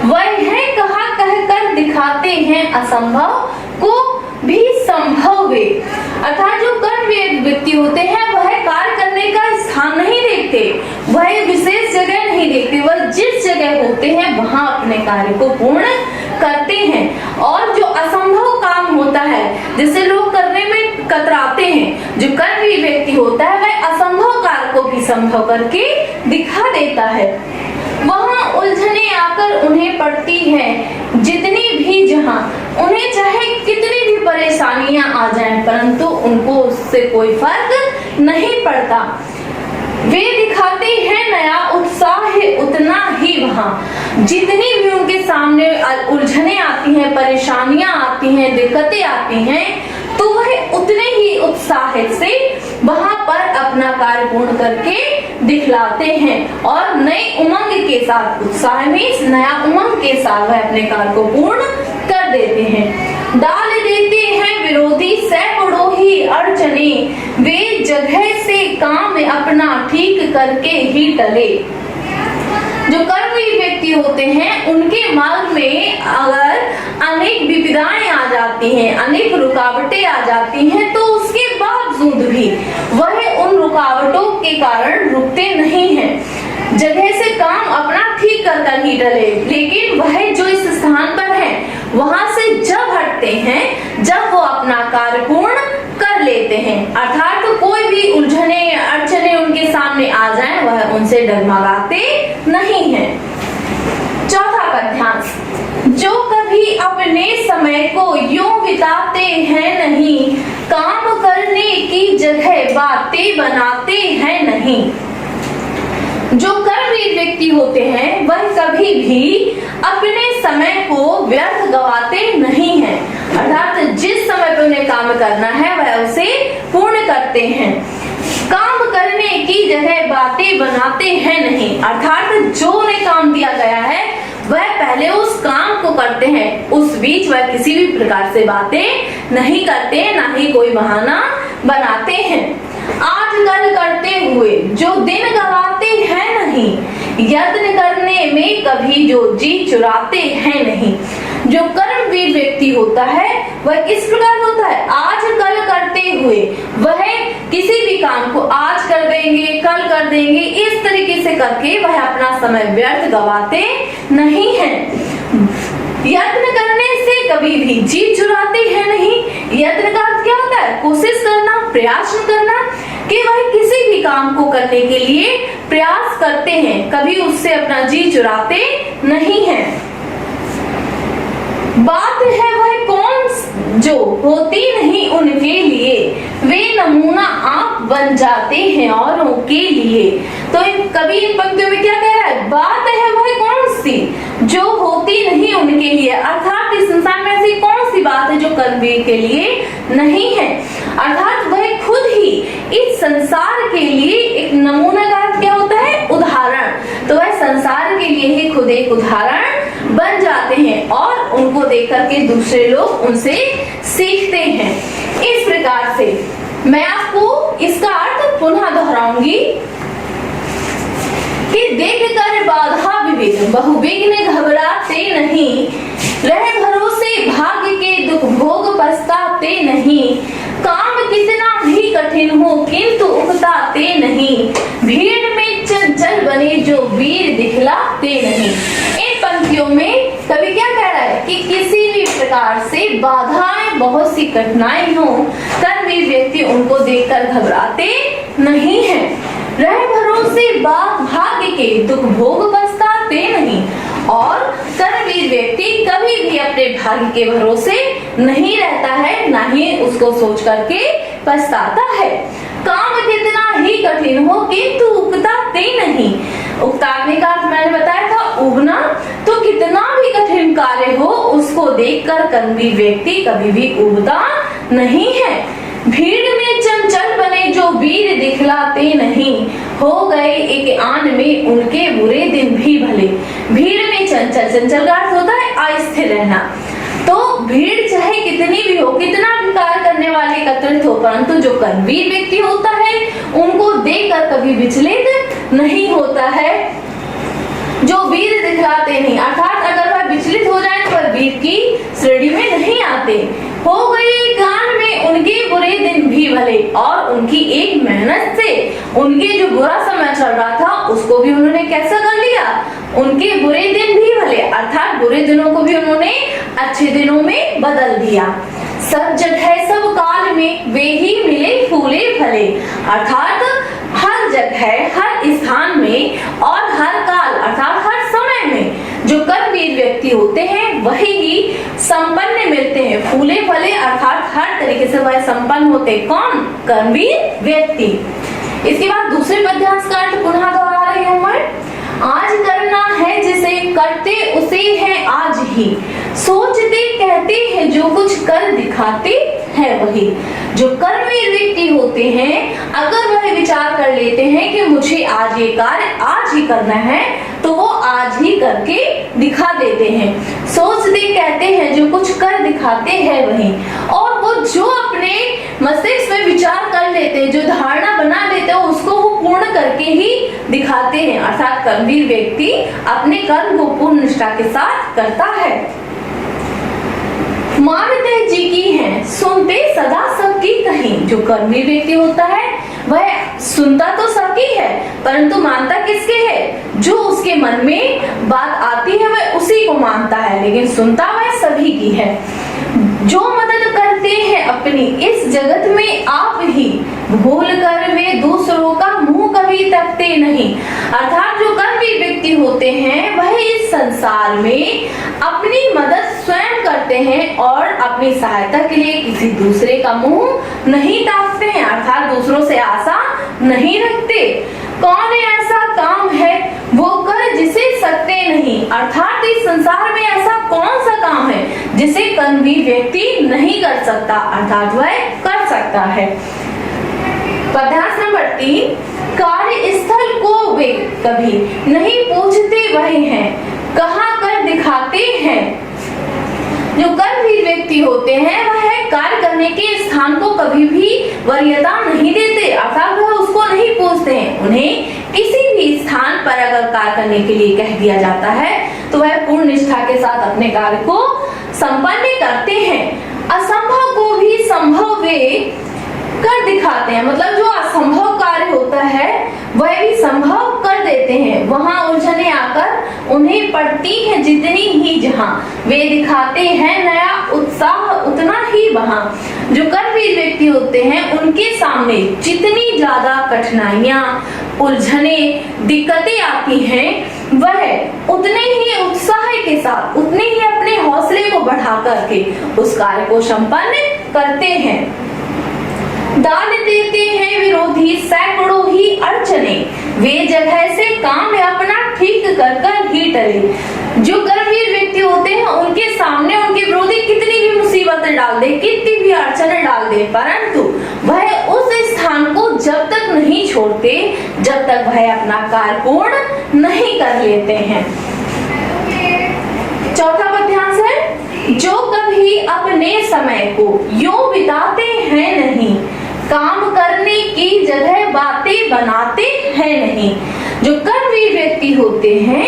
Speaker 4: वह है कहा कहकर दिखाते हैं असंभव को भी संभव वे, अर्थात जो कर्मवीर व्यक्ति होते हैं वह कार्य करने का स्थान नहीं देखते, वह विशेष जगह नहीं देखते, वह जिस जगह होते हैं वहां अपने कार्य को पूर्ण करते हैं। और जो असंभव काम होता है जिसे लोग करने में कतराते हैं, जो कर्मवीर व्यक्ति होता है वह असंभव कार्य को भी संभव करके दिखा देता है। वहां उलझने आकर उन्हें पड़ती है जितनी भी जहां, उन्हें चाहे कितनी भी परेशानियां आ जाएं परंतु उनको उससे कोई फर्क नहीं पड़ता। वे दिखाते हैं नया उत्साह है उतना ही वहां, जितनी भी उनके सामने उलझने आती हैं, परेशानियां आती हैं, दिक्कतें आती हैं, तो वह उतने ही उत्साह से वहां पर अपना कार्य पूर्ण करके दिखलाते हैं और नई उमंग के साथ, उत्साह में नया उमंग के साथ वह अपने कार्य को पूर्ण कर देते हैं। डाल देते हैं विरोधी सैकड़ों ही अड़चने, वे जगह से काम अपना ठीक करके ही टले। जो कर्मवीर व्यक्ति होते हैं उनके मार्ग में अगर अनेक विपदाएं आ जाती हैं, अनेक रुकावटें आ जाती हैं, तो उसके बावजूद भी वह उन रुकावटों के कारण रुकते नहीं हैं, जगह से काम अपना ठीक कर ही डले। लेकिन वह जो इस स्थान पर है वहां से जब हटते हैं, जब वो अपना कार्य पूर्ण कर लेते हैं, अर्थात तो कोई भी उलझने अड़चने उनके सामने आ जाएं, वह उनसे डगमगाते नहीं हैं। चौथा पद्यांश, जो कभी अपने समय को यूं बिताते हैं नहीं, काम करने की जगह बातें बनाते हैं नहीं। जो कर्मवीर व्यक्ति होते हैं वह कभी भी अपने समय को व्यर्थ गवाते नहीं हैं, अर्थात जिस समय पे उन्हें काम करना है वह उसे पूर्ण करते हैं। काम करने की जगह बातें बनाते हैं नहीं, अर्थात जो उन्हें काम दिया गया है वह पहले उस काम को करते हैं, उस बीच वह किसी भी प्रकार से बातें नहीं करते, ना ही कोई बहाना बनाते हैं। आज कल करते हुए जो दिन गवाते हैं नहीं, यत्न करने में कभी जो जी चुराते हैं नहीं। जो कर्मवीर व्यक्ति होता है वह किस प्रकार होता है, आज कल करते हुए वह किसी भी काम को आज कर देंगे, कल कर देंगे, इस तरीके से करके वह अपना समय व्यर्थ गवाते नहीं हैं। यत्न करने से कभी भी जी चुराते हैं नहीं। यत्न का अर्थ क्या होता है, कोशिश करना, प्रयास करना, कि वह किसी भी काम को करने के लिए प्रयास करते हैं, कभी उससे अपना जी चुराते नहीं हैं। बात है वह कौन जो होती नहीं उनके लिए, वे नमूना आप बन जाते हैं औरों के लिए। तो कवि इन पंक्तियों में क्या कह रहा है, बात है वह कौन सी जो होती नहीं उनके लिए, अर्थात इस संसार में ऐसी कौन सी बात है जो कर्मवीर के लिए नहीं है, अर्थात वह खुद ही इस संसार के लिए एक नमूना का क्या होता है, उदाहरण। तो वह संसार के लिए ही खुद एक उदाहरण बन जाते हैं और उनको देख करके दूसरे लोग उनसे सीखते हैं। इस प्रकार से मैं आपको इसका अर्थ पुनः दोहराऊंगी कि देख कर बाधा विविध बहुविघ्न घबराते नहीं, रह भरोसे भाग्य के दुख भोग पछताते नहीं, काम कितना भी कठिन हो किंतु उकताते नहीं, भीड़ में चंचल बने जो वीर दिखलाते नहीं। इन पंक्तियों में कवि क्या कह रहा है कि किसी भी प्रकार से बाधाएं, बहुत सी कठिनाई हो, कर्मवीर व्यक्ति उनको देखकर घबराते नहीं हैं, रह भरोसे भाग्य के दुख भोग पछताते नहीं, और कर्मवीर व्यक्ति कभी भी अपने भाग्य के भरोसे नहीं रहता है, ना ही उसको सोच करके पछताता है। काम कितना ही कठिन हो किंतु उगताते नहीं, उगताने का मैंने बताया था उगना, तो कितना भी कठिन कार्य हो उसको देखकर कर्मवीर व्यक्ति कभी भी उगता नहीं है। भीड़ में चंचल बने जो वीर दिखलाते नहीं, हो गए एक आन में उनके बुरे दिन भी भले। भीड़ में चंचल, चंचल का अर्थ होता है अस्थिर रहना, तो भीड़ चाहे कितनी भी हो, कितना भी कार्य करने वाले एकत्रित हो, परंतु जो कर्मवीर व्यक्ति होता है उनको देखकर कभी विचलित नहीं होता है, जो वीर दिखलाते नहीं, अर्थात अगर वह विचलित हो जाए तो वह वीर की श्रेणी में नहीं आते। हो गए कान में उनके बुरे दिन भी भले, और उनकी एक मेहनत से उनके जो बुरा समय चल रहा था उसको भी उन्होंने कैसा कर लिया, उनके बुरे दिन भी भले, अर्थात बुरे दिनों को भी उन्होंने अच्छे दिनों में बदल दिया। सब जगह सब काल में वे ही मिले फूले फले, अर्थात हर जगह हर स्थान में और हर काल अर्थात हर समय में जो कर्मवीर व्यक्ति होते हैं वही ही संपन्न मिलते हैं, फूले फले, अर्थात हर तरीके से वह संपन्न होते। कौन, कर्मवीर व्यक्ति। इसके बाद दूसरे पद्यांश का अर्थ पुनः दोहरा रही हूं मैं। आज करना है जिसे करते उसे है आज ही, सोचते कहते हैं जो कुछ कर दिखाते है वही। जो कर्मवीर व्यक्ति होते हैं, अगर वह विचार कर लेते हैं कि मुझे आज ये कार्य आज ही करना है, तो वो आज ही करके दिखा देते हैं। सोचते कहते हैं जो कुछ कर दिखाते हैं वही। और वो जो अपने मस्तिष्क में विचार कर लेते हैं, जो धारणा बना लेते हैं, उसको वो पूर्ण करके ही दिखाते हैं। अर्थात कर्मवीर व्यक्ति अपने कर्म को पूर्ण निष्ठा के साथ करता है। मानते जी की है, सुनते सदा सबकी कहीं। जो कर्मवीर व्यक्ति होता है वह सुनता तो सबकी है, परंतु मानता किसके है? जो उसके मन में बात आती है वह उसी को मानता है, लेकिन सुनता वह सभी की है। जो मदद करते हैं अपनी इस जगत में आप ही, भूल कर वे दूसरों का मुंह कभी तकते नहीं। अर्थात जो कर्मवीर व्यक्ति होते हैं वह इस संसार में अपनी मदद स्वयं करते हैं और अपनी सहायता के लिए किसी दूसरे का मुंह नहीं ताकते हैं, अर्थात दूसरों से आशा नहीं रखते। कौन ऐसा काम है वो कर जिसे सकते नहीं, अर्थात इस संसार में ऐसा कौन सा काम है जिसे कर्मवीर व्यक्ति नहीं कर सकता, अर्थात वह कर सकता है। पदार्थ नंबर 3, कार्यस्थल को वे कभी नहीं पूछते वह हैं, कहाँ कर दिखाते हैं। जो कर्मवीर व्यक्ति होते हैं वह कार्य करने के स्थान को कभी भी वरीयता नहीं देते, अर्थात वह उसको नहीं पूछते हैं। उन्हें किसी भी स्थान पर अगर कार्य करने के लिए कह दिया जाता है तो वह पूर्ण निष्ठा के साथ अपने कार्य को संपन्न करते हैं। असंभव को भी संभव वे कर दिखाते हैं, मतलब जो असंभव कार्य होता है वह भी संभव कर देते हैं। वहां उलझने आकर उन्हें पड़ती है जितनी ही जहां, वे दिखाते हैं नया उत्साह उतना ही वहां। जो कर्मवीर व्यक्ति होते हैं उनके सामने जितनी ज्यादा कठिनाइयां, उलझने, दिक्कतें आती हैं, वह उतने ही उत्साह के साथ, उतने ही अपने हौसले को बढ़ा करके उस कार्य को संपन्न करते हैं। दान देते हैं विरोधी सैकड़ों ही अड़चने, वे जगह से काम अपना ठीक कर कर ही टले। जो कर्मवीर व्यक्ति होते हैं उनके सामने उनके विरोधी कितनी भी मुसीबतें डाल दे, कितनी भी अड़चनें डाल दे, परंतु वह उस स्थान को जब तक नहीं छोड़ते जब तक वह अपना कार्य पूर्ण नहीं कर लेते हैं। चौथा पद्यांश है, जो कभी अपने समय को यूं बिताते हैं नहीं, काम करने की जगह बातें बनाते हैं नहीं। जो कर्मवीर व्यक्ति होते हैं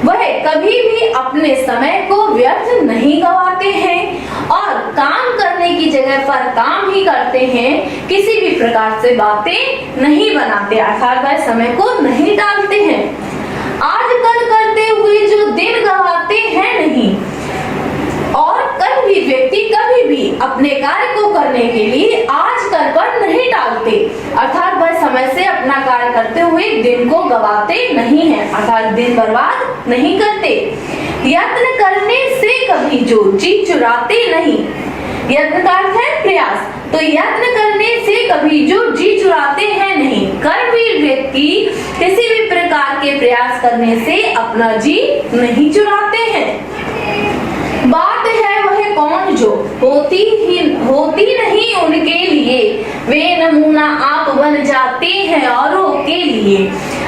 Speaker 4: वह कभी भी अपने समय को व्यर्थ नहीं गवाते हैं और काम करने की जगह पर काम ही करते हैं, किसी भी प्रकार से बातें नहीं बनाते, अर्थात वह समय को नहीं टालते हैं। आजकल करते हुए जो दिन गवाते हैं नहीं, और कर्मवीर व्यक्ति कभी भी अपने कार्य को करने के लिए आज कर पर नहीं टालते, अर्थात वह समय से अपना कार्य करते हुए दिन को गवाते नहीं हैं, अर्थात दिन बर्बाद नहीं करते। यत्न करने से कभी जो जी चुराते नहीं, यत्न का अर्थ है प्रयास, तो यत्न करने से कभी जो जी चुराते हैं नहीं। कर्मवीर व्यक्ति किसी भी प्रकार के प्रयास करने से अपना जी नहीं चुराते हैं। बात है वह कौन जो होती नहीं उनके लिए, वे नमूना आप बन जाते हैं औरों के लिए।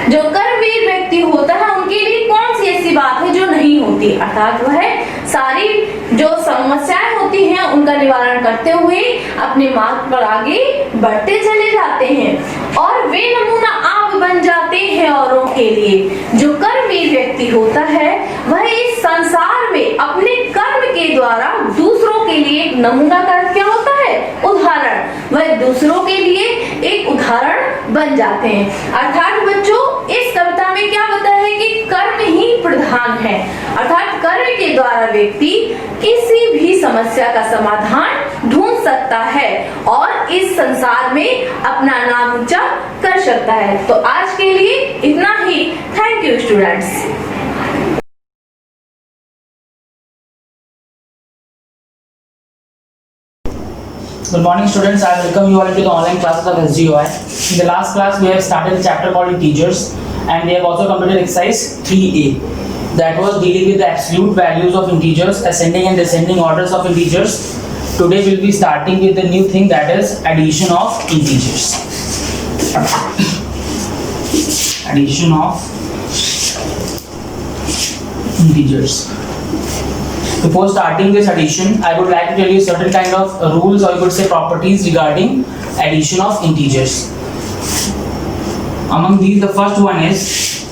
Speaker 4: जो कर्मवीर व्यक्ति होता है उनके लिए कौन सी ऐसी बात है जो नहीं होती, अर्थात वह सारी जो समस्याएं होती हैं उनका निवारण करते हुए अपने मार्ग पर आगे बढ़ते चले जाते हैं और वे नमूना आप बन जाते हैं औरों के लिए। जो कर्मवीर व्यक्ति होता है वह इस संसार में अपने कर्म के द्वारा दूसरों के लिए एक नमूना का क्या होता है, उदाहरण, वह दूसरों के लिए एक उदाहरण बन जाते हैं। अर्थात बच्चों इस कविता में क्या बताया है कि कर्म ही प्रधान है, अर्थात कर्म के द्वारा व्यक्ति किसी भी समस्या का समाधान ढूंढ सकता है और इस संसार में अपना नाम ऊंचा कर सकता है। तो आज के लिए इतना ही। Thank you students.
Speaker 5: Good morning students, I welcome you all into the online classes of SGOI. In the last class we have started a chapter called Integers and we have also completed exercise 3A, that was dealing with the absolute values of integers, ascending and descending orders of integers, today we'll be starting with the new thing, that is addition of integers. Addition of integers. Before starting this addition, I would like to tell you certain kind of rules, or you could say properties regarding addition of integers. Among these, the first one is,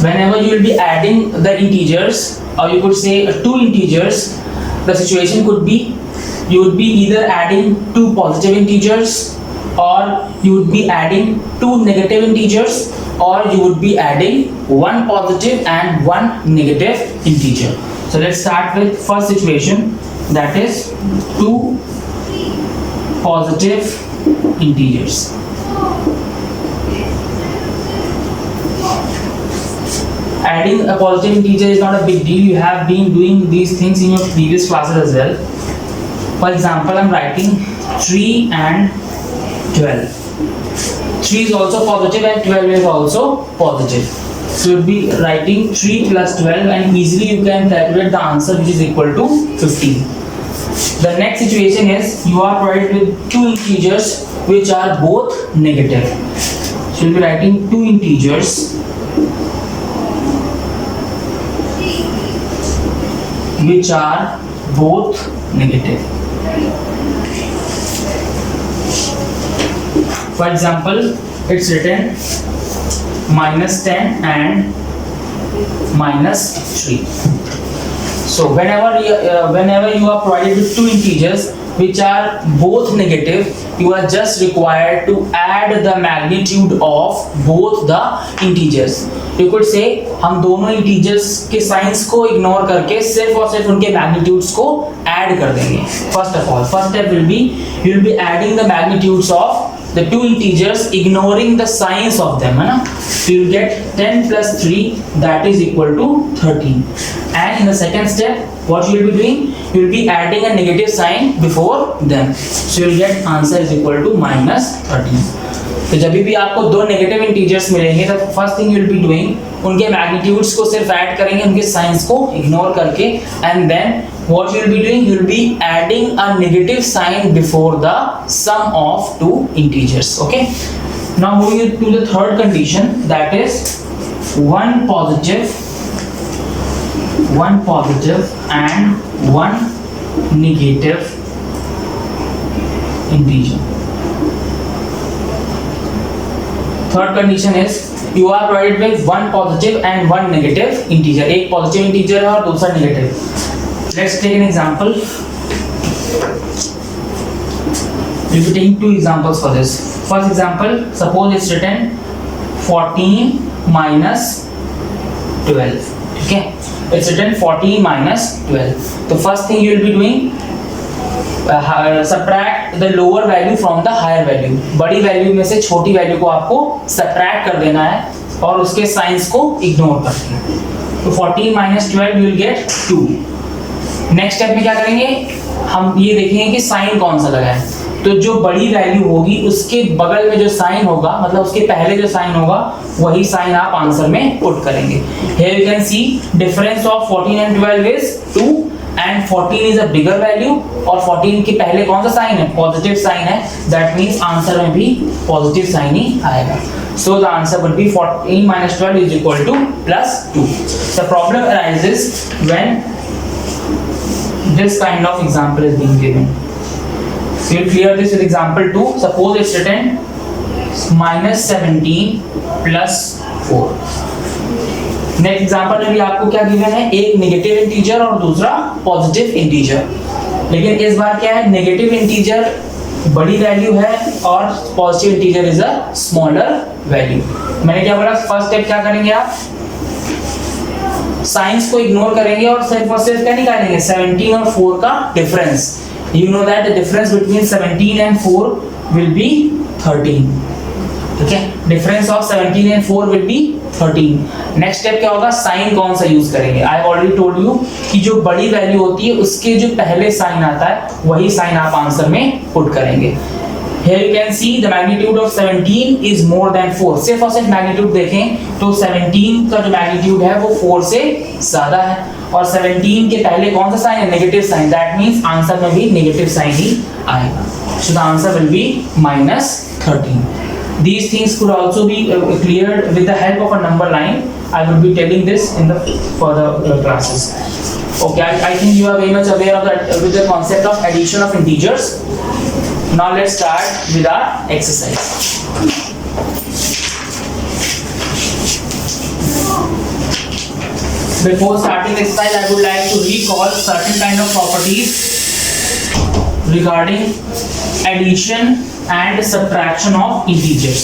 Speaker 5: whenever you will be adding the integers, or you could say two integers, the situation could be you would be either adding two positive integers, or you would be adding two negative integers, or you would be adding one positive and one negative integer. So let's start with first situation, that is two positive integers. Adding a positive integer is not a big deal. You have been doing these things in your previous classes as well. For example, I'm writing 3 and 12. 3 is also positive and 12 is also positive. So you'll be writing 3 plus 12, and easily you can calculate the answer, which is equal to 15. The next situation is you are provided with two integers which are both negative. So you'll be writing two integers which are both negative. For example, it's written -10 and -3. So whenever you are provided with two integers which are both negative, you are just required to add the magnitude of both the integers. You could say हम दोनों integers के signs को ignore करके सिर्फ और सिर्फ उनके magnitudes को add कर देंगे. First of all, first step will be you will be adding the magnitudes of the two integers, ignoring the signs of them, है ना? So you will get 10 plus 3, that is equal to 13. And in the second step, what you will be doing? You will be adding a negative sign before them. So you will get answer is equal to -13. तो जब भी आपको दो negative integers मिलेंगे, तो first thing you will be doing, उनके magnitudes को सिर्फ ऐड करेंगे, उनके साइंस को इग्नोर करके, and then what you will be doing, you will be adding a negative sign before the sum of two integers. Okay, now moving to the third condition, that is one positive and one negative integer. Third condition is you are provided with one positive and one negative integer. एक positive integer है और दूसरा negative. Let's take an example. We'll be taking two examples for this. First example, suppose it's written 14 minus 12. Okay, it's written 14 minus 12. The first thing you will be doing, subtract the lower value from the higher value. बड़ी value में से छोटी value को आपको subtract कर देना है और उसके साइंस को इग्नोर करना है. तो 14 minus 12 you will get 2. Next step में क्या करेंगे, हम ये देखेंगे कि साइन कौन सा लगा है. तो जो बड़ी वैल्यू होगी उसके बगल में जो साइन होगा, मतलब उसके पहले जो साइन होगा, वही साइन आप आंसर में पुट करेंगे. Here you can see difference of 14 and 12 is 2 and 14 is a bigger value, और 14 के पहले कौन सा साइन है, पॉजिटिव साइन है. दैट मीन्स आंसर में भी पॉजिटिव साइन ही आएगा. So the answer would be 14 minus 12 is equal to +2. The problem arises when this kind of example is being given. So you clear this with example 2. Suppose it's written -17 plus 4. Next example में भी आपको क्या given है, एक negative integer और दूसरा positive integer. लेकिन इस बार क्या है, नेगेटिव इंटीजर बड़ी वैल्यू है और positive integer is a smaller value. मैंने क्या बोला, फर्स्ट स्टेप क्या करेंगे, आप साइंस को इग्नोर करेंगे और सिर्फ क्या निकालेंगे, 17 और 4 का difference. You know that the difference between 17 and 4 will be 13. ठीक है, difference of 17 and 4 will be 13. Next step क्या होगा, साइन कौन सा यूज करेंगे. I have already told you कि जो बड़ी वैल्यू होती है उसके जो पहले साइन आता है वही साइन आप आंसर में पुट करेंगे. Here you can see the magnitude of 17 is more than 4. सिर्फ और सिर्फ मैग्नीट्यूड देखें तो 17 का जो मैग्नीट्यूड है वो 4 से ज्यादा है, और 17 के पहले कौन सा साइन है, negative sign, that means answer में भी नेगेटिव साइन ही आएगा. So the answer will be -13. These things could also be cleared with the help of a number line. I will be telling this in the further classes. Okay, I think you are very much aware of that with the concept of addition of integers. Now let's start with our exercise. Before starting the exercise, I would like to recall certain kind of properties regarding addition and subtraction of integers.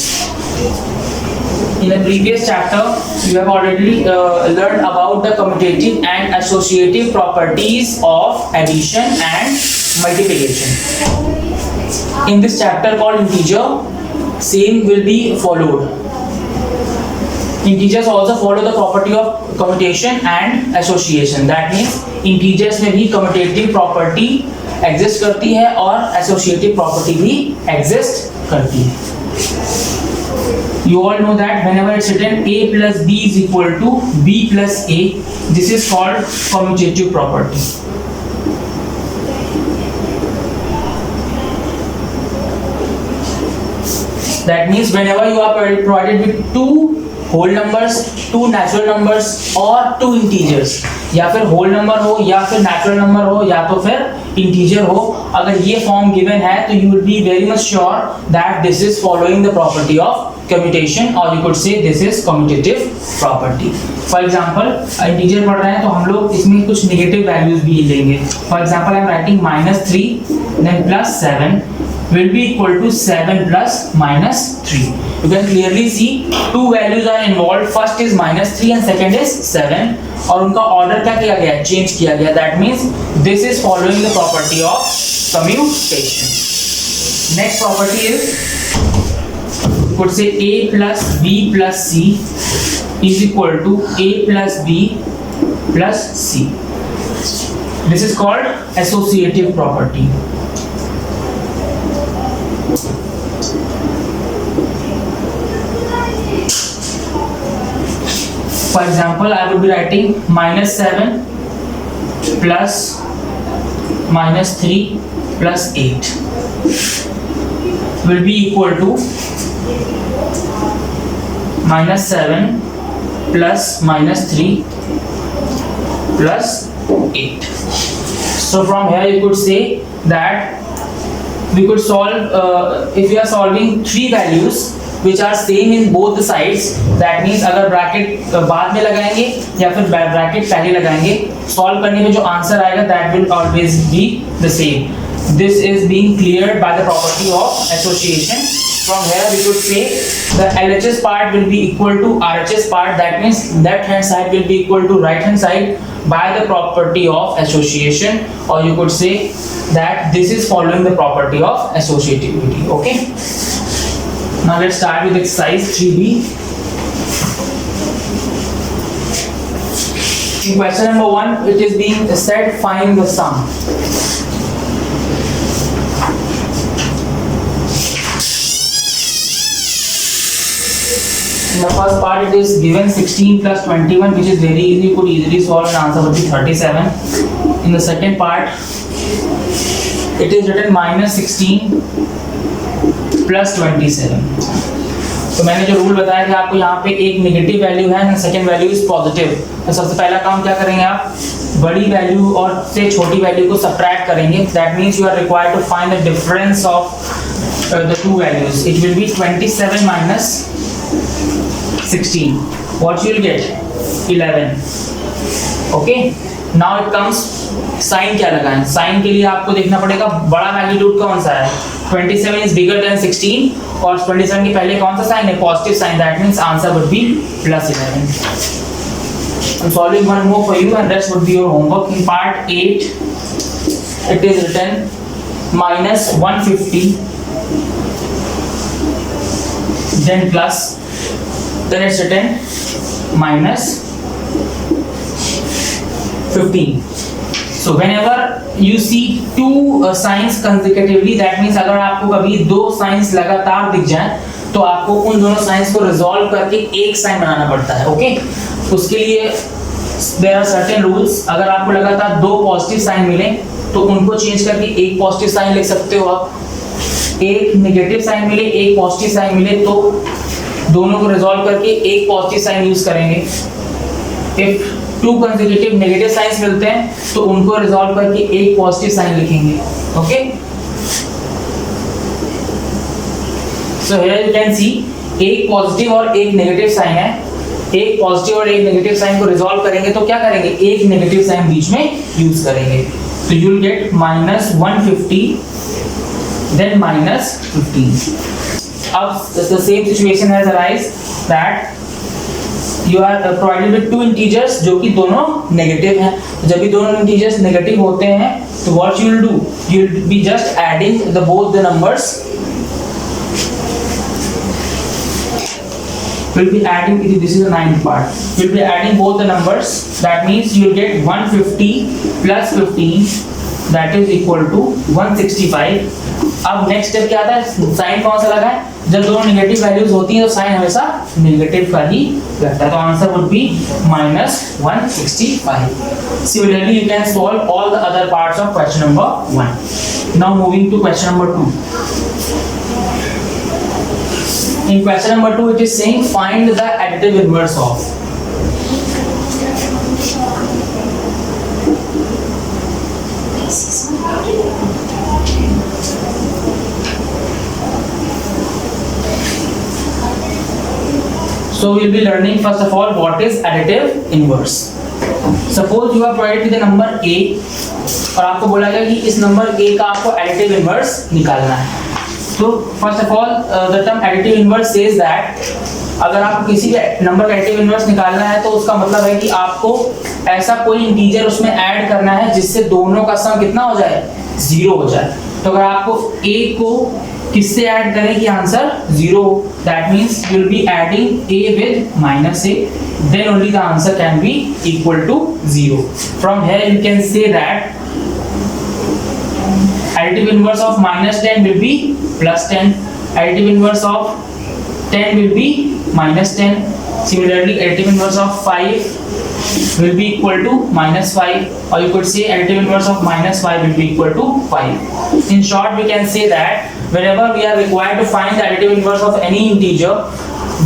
Speaker 5: In the previous chapter, you have already learned about the commutative and associative properties of addition and multiplication. In this chapter called integer, same will be followed. Integers also follow the property of commutation and association. That means integers में भी commutative property exist करती है और associative property भी exist करती है. You all know that whenever it's written a plus b is equal to b plus a, this is called commutative property. That means whenever you are provided with two whole numbers, two natural numbers और two integers, या फिर whole number हो या फिर natural number हो या तो फिर integer हो, अगर ये form given है तो you will be very much sure that this is following the property of commutation, or you could say this is commutative property. For example, integer पढ़ रहे हैं तो हम लोग इसमें कुछ negative values भी लेंगे. For example, I am writing -3 then +7 will be equal to 7 plus -3. You can clearly see two values are involved. First is -3 and second is 7. और उनका order क्या किया गया, change किया गया. That means this is following the property of commutation. Next property is, could say a plus b plus c is equal to a plus b plus c. This is called associative property. For example, I will be writing -7 plus -3 plus 8 will be equal to -7 plus -3 plus 8. So from here you could say that we could solve, if we are solving three values which are same in both the sides, that means अगर bracket बाद में लगाएंगे या फिर bracket पहले लगाएंगे, solve करने में जो answer आएगा that will always be the same. This is being cleared by the property of association. From here we could say the LHS part will be equal to RHS part. That means left hand side will be equal to right hand side by the property of association, or you could say that this is following the property of associativity. Okay. Now let's start with exercise 3b. In question number 1, it is being said find the sum. In the first part, it is given 16 plus 21, which is very easy. You could easily solve, and answer would be 37. In the second part, it is written -16 plus 27. तो मैंने जो rule बताया कि आपको यहाँ पे एक negative value है, सेकंड वैल्यू इज पॉजिटिव. तो सबसे पहला काम क्या करेंगे आप, बड़ी वैल्यू और से छोटी वैल्यू को सब्ट्रैक्ट करेंगे. That means you are required to find the difference of the two values. It will be 27 minus 16. What you will get? 11. Okay. Now it comes, sign क्या लगाएं. साइन के लिए आपको देखना पड़ेगा बड़ा मैग्नीट्यूड कौन सा है. 27 is bigger than 16 और 27 के पहले कौन सा साइन है, positive sign. That means answer would be +11. I'm solving one more for you and rest would be your homework. In part 8 it is written -150 then plus, then it's written -15. So whenever you see two signs consecutively, that means अगर आपको कभी दो science लगातार दिख जाएं तो आपको उन दोनों साइंस को रिजॉल्व करके एक साइन बनाना पड़ता है. ओके. उसके लिए देयर आर सर्टेन रूल्स। अगर आपको लगातार दो पॉजिटिव साइन मिले तो उनको चेंज करके एक पॉजिटिव साइन लिख सकते हो आप। एक नेगेटिव साइन मिले, एक पॉजिटिव साइन मिले तो दोनों को रिजॉल्व करके एक पॉजिटिव साइन यूज करेंगे। If two consecutive negative science मिलते हैं तो उनको रिजॉल्व करके एक पॉजिटिव साइन लिखेंगे। Okay, so here you can see एक पॉजिटिव और एक नेगेटिव साइन है। एक पॉजिटिव और एक नेगेटिव साइन को रिजॉल्व करेंगे तो क्या करेंगे, एक नेगेटिव साइन बीच में यूज करेंगे। तो यू विल गेट -150 then -15. अब the same situation has arise that you are provided with two integers जो कि दोनों नेगेटिव हैं। जब भी दोनों इंटीजर्स नेगेटिव होते हैं तो what you will do, you will be just adding the both the numbers, will be adding, this is the ninth part, will be adding both the numbers, that means you will get 150 plus 15 that is equal to 165. अब next step क्या आता है, sign कौन सा लगा है, जब दोनों नेगेटिव वैल्यूज होती हैं तो साइन हमेशा नेगेटिव का ही लगता है, तो answer would B -165. Similarly, you can solve all the other parts of question number 1. Now moving to question number 2. In question number 2, it is saying find the additive inverse of. So we will be learning first of all what is additive inverse. Suppose you are provided with the number a और आपको बोला गया कि इस number a का आपको additive inverse निकालना है। तो first of all the term additive inverse says that अगर आपको किसी भी नंबर का additive inverse निकालना है तो उसका मतलब है कि आपको ऐसा कोई इंटीजर उसमें ऐड करना है जिससे दोनों का सम कितना हो जाए, 0 हो जाए। तो अगर आपको a को किससे ऐड करें कि answer 0, that means you will be adding a with -a, then only the answer can be equal to 0. From here you can say that additive inverse of -10 will be +10, additive inverse of 10 will be -10. Similarly, additive inverse of 5 will be equal to -5, or you could say additive inverse of -5 will be equal to 5. In short, we can say that whenever we are required to find the additive inverse of any integer,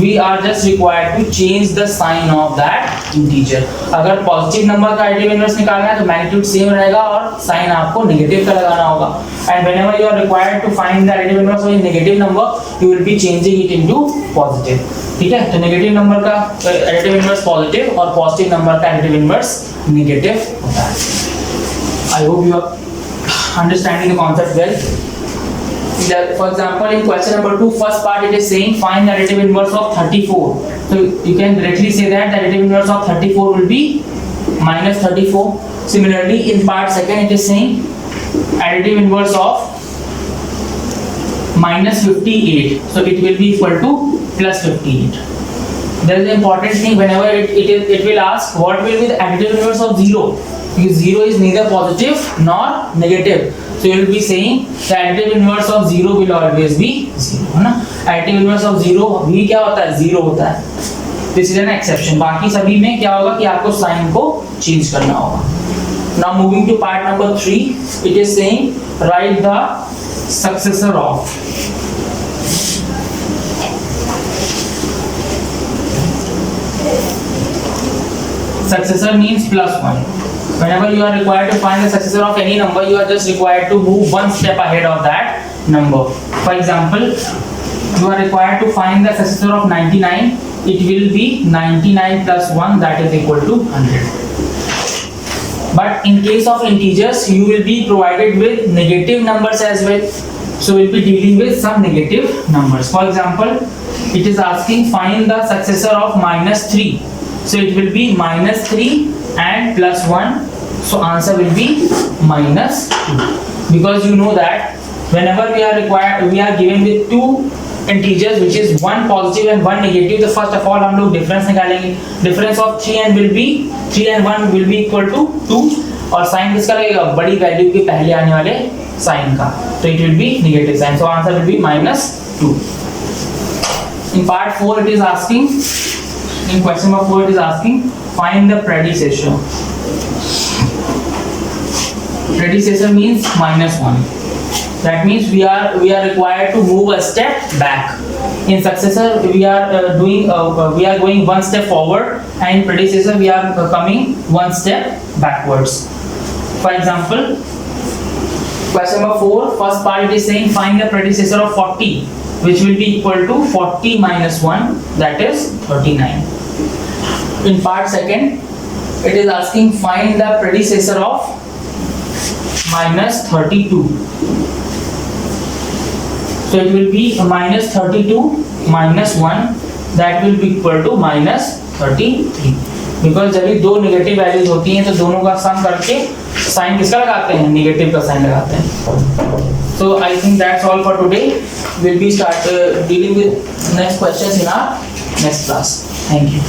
Speaker 5: we are just required to change the sign of that integer. अगर positive number का additive inverse निकालना है तो magnitude same रहेगा और sign आपको negative का लगाना होगा। And whenever you are required to find the additive inverse of a negative number, you will be changing it into positive. ठीक है, तो नेगेटिव नंबर का additive inverse पॉजिटिव और पॉजिटिव नंबर का additive inverse नेगेटिव होता है। I hope you are understanding the concept well. For example, in question number 2, first part it is saying find the additive inverse of 34. So you can directly say that the additive inverse of 34 will be -34. Similarly, in part second it is saying additive inverse of -58. So it will be equal to +58. There is an important thing, whenever it will ask what will be the additive inverse of 0, because 0 is neither positive nor negative. So you will be saying the additive inverse of 0 will always be 0, है ना। additive inverse of 0 भी क्या होता है, 0 होता है। This is an exception. बाकी सभी में क्या होगा कि आपको साइन को चेंज करना होगा। Now moving to part number 3, it is saying write the successor of. Successor means +1. Whenever you are required to find the successor of any number, you are just required to move one step ahead of that number. For example, you are required to find the successor of 99. It will be 99 plus 1, that is equal to 100. But in case of integers, you will be provided with negative numbers as well. So we'll be dealing with some negative numbers. For example, it is asking find the successor of -3. So it will be -3 and +1. So answer will be -2. Because you know that whenever we are given with two integers which is one positive and one negative, तो first of all हम लोग difference निकालेंगे। difference of 3 and 1 will be equal to 2, और sign किसका लगेगा, बड़ी value के पहले आने वाले साइन का, तो it will be negative sign. So answer will be -2. In part 4 it is asking, in question number 4 it is asking find the predecessor. Predecessor means -1. That means we are required to move a step back. In successor we are we are going one step forward, and in predecessor we are coming one step backwards. For example, question number 4, first part it is saying find the predecessor of 40, which will be equal to 40 minus 1, that is 39. In part second, it is asking find the predecessor of minus 32. So it will be minus 32 minus 1, that will be equal to minus 33. Because जब भी दो negative values होती हैं तो दोनों का सम करके sign किसका लगाते हैं, नेगेटिव का साइन लगाते हैं. So I think that's all for today. We'll be dealing with next questions in our next class. Thank you.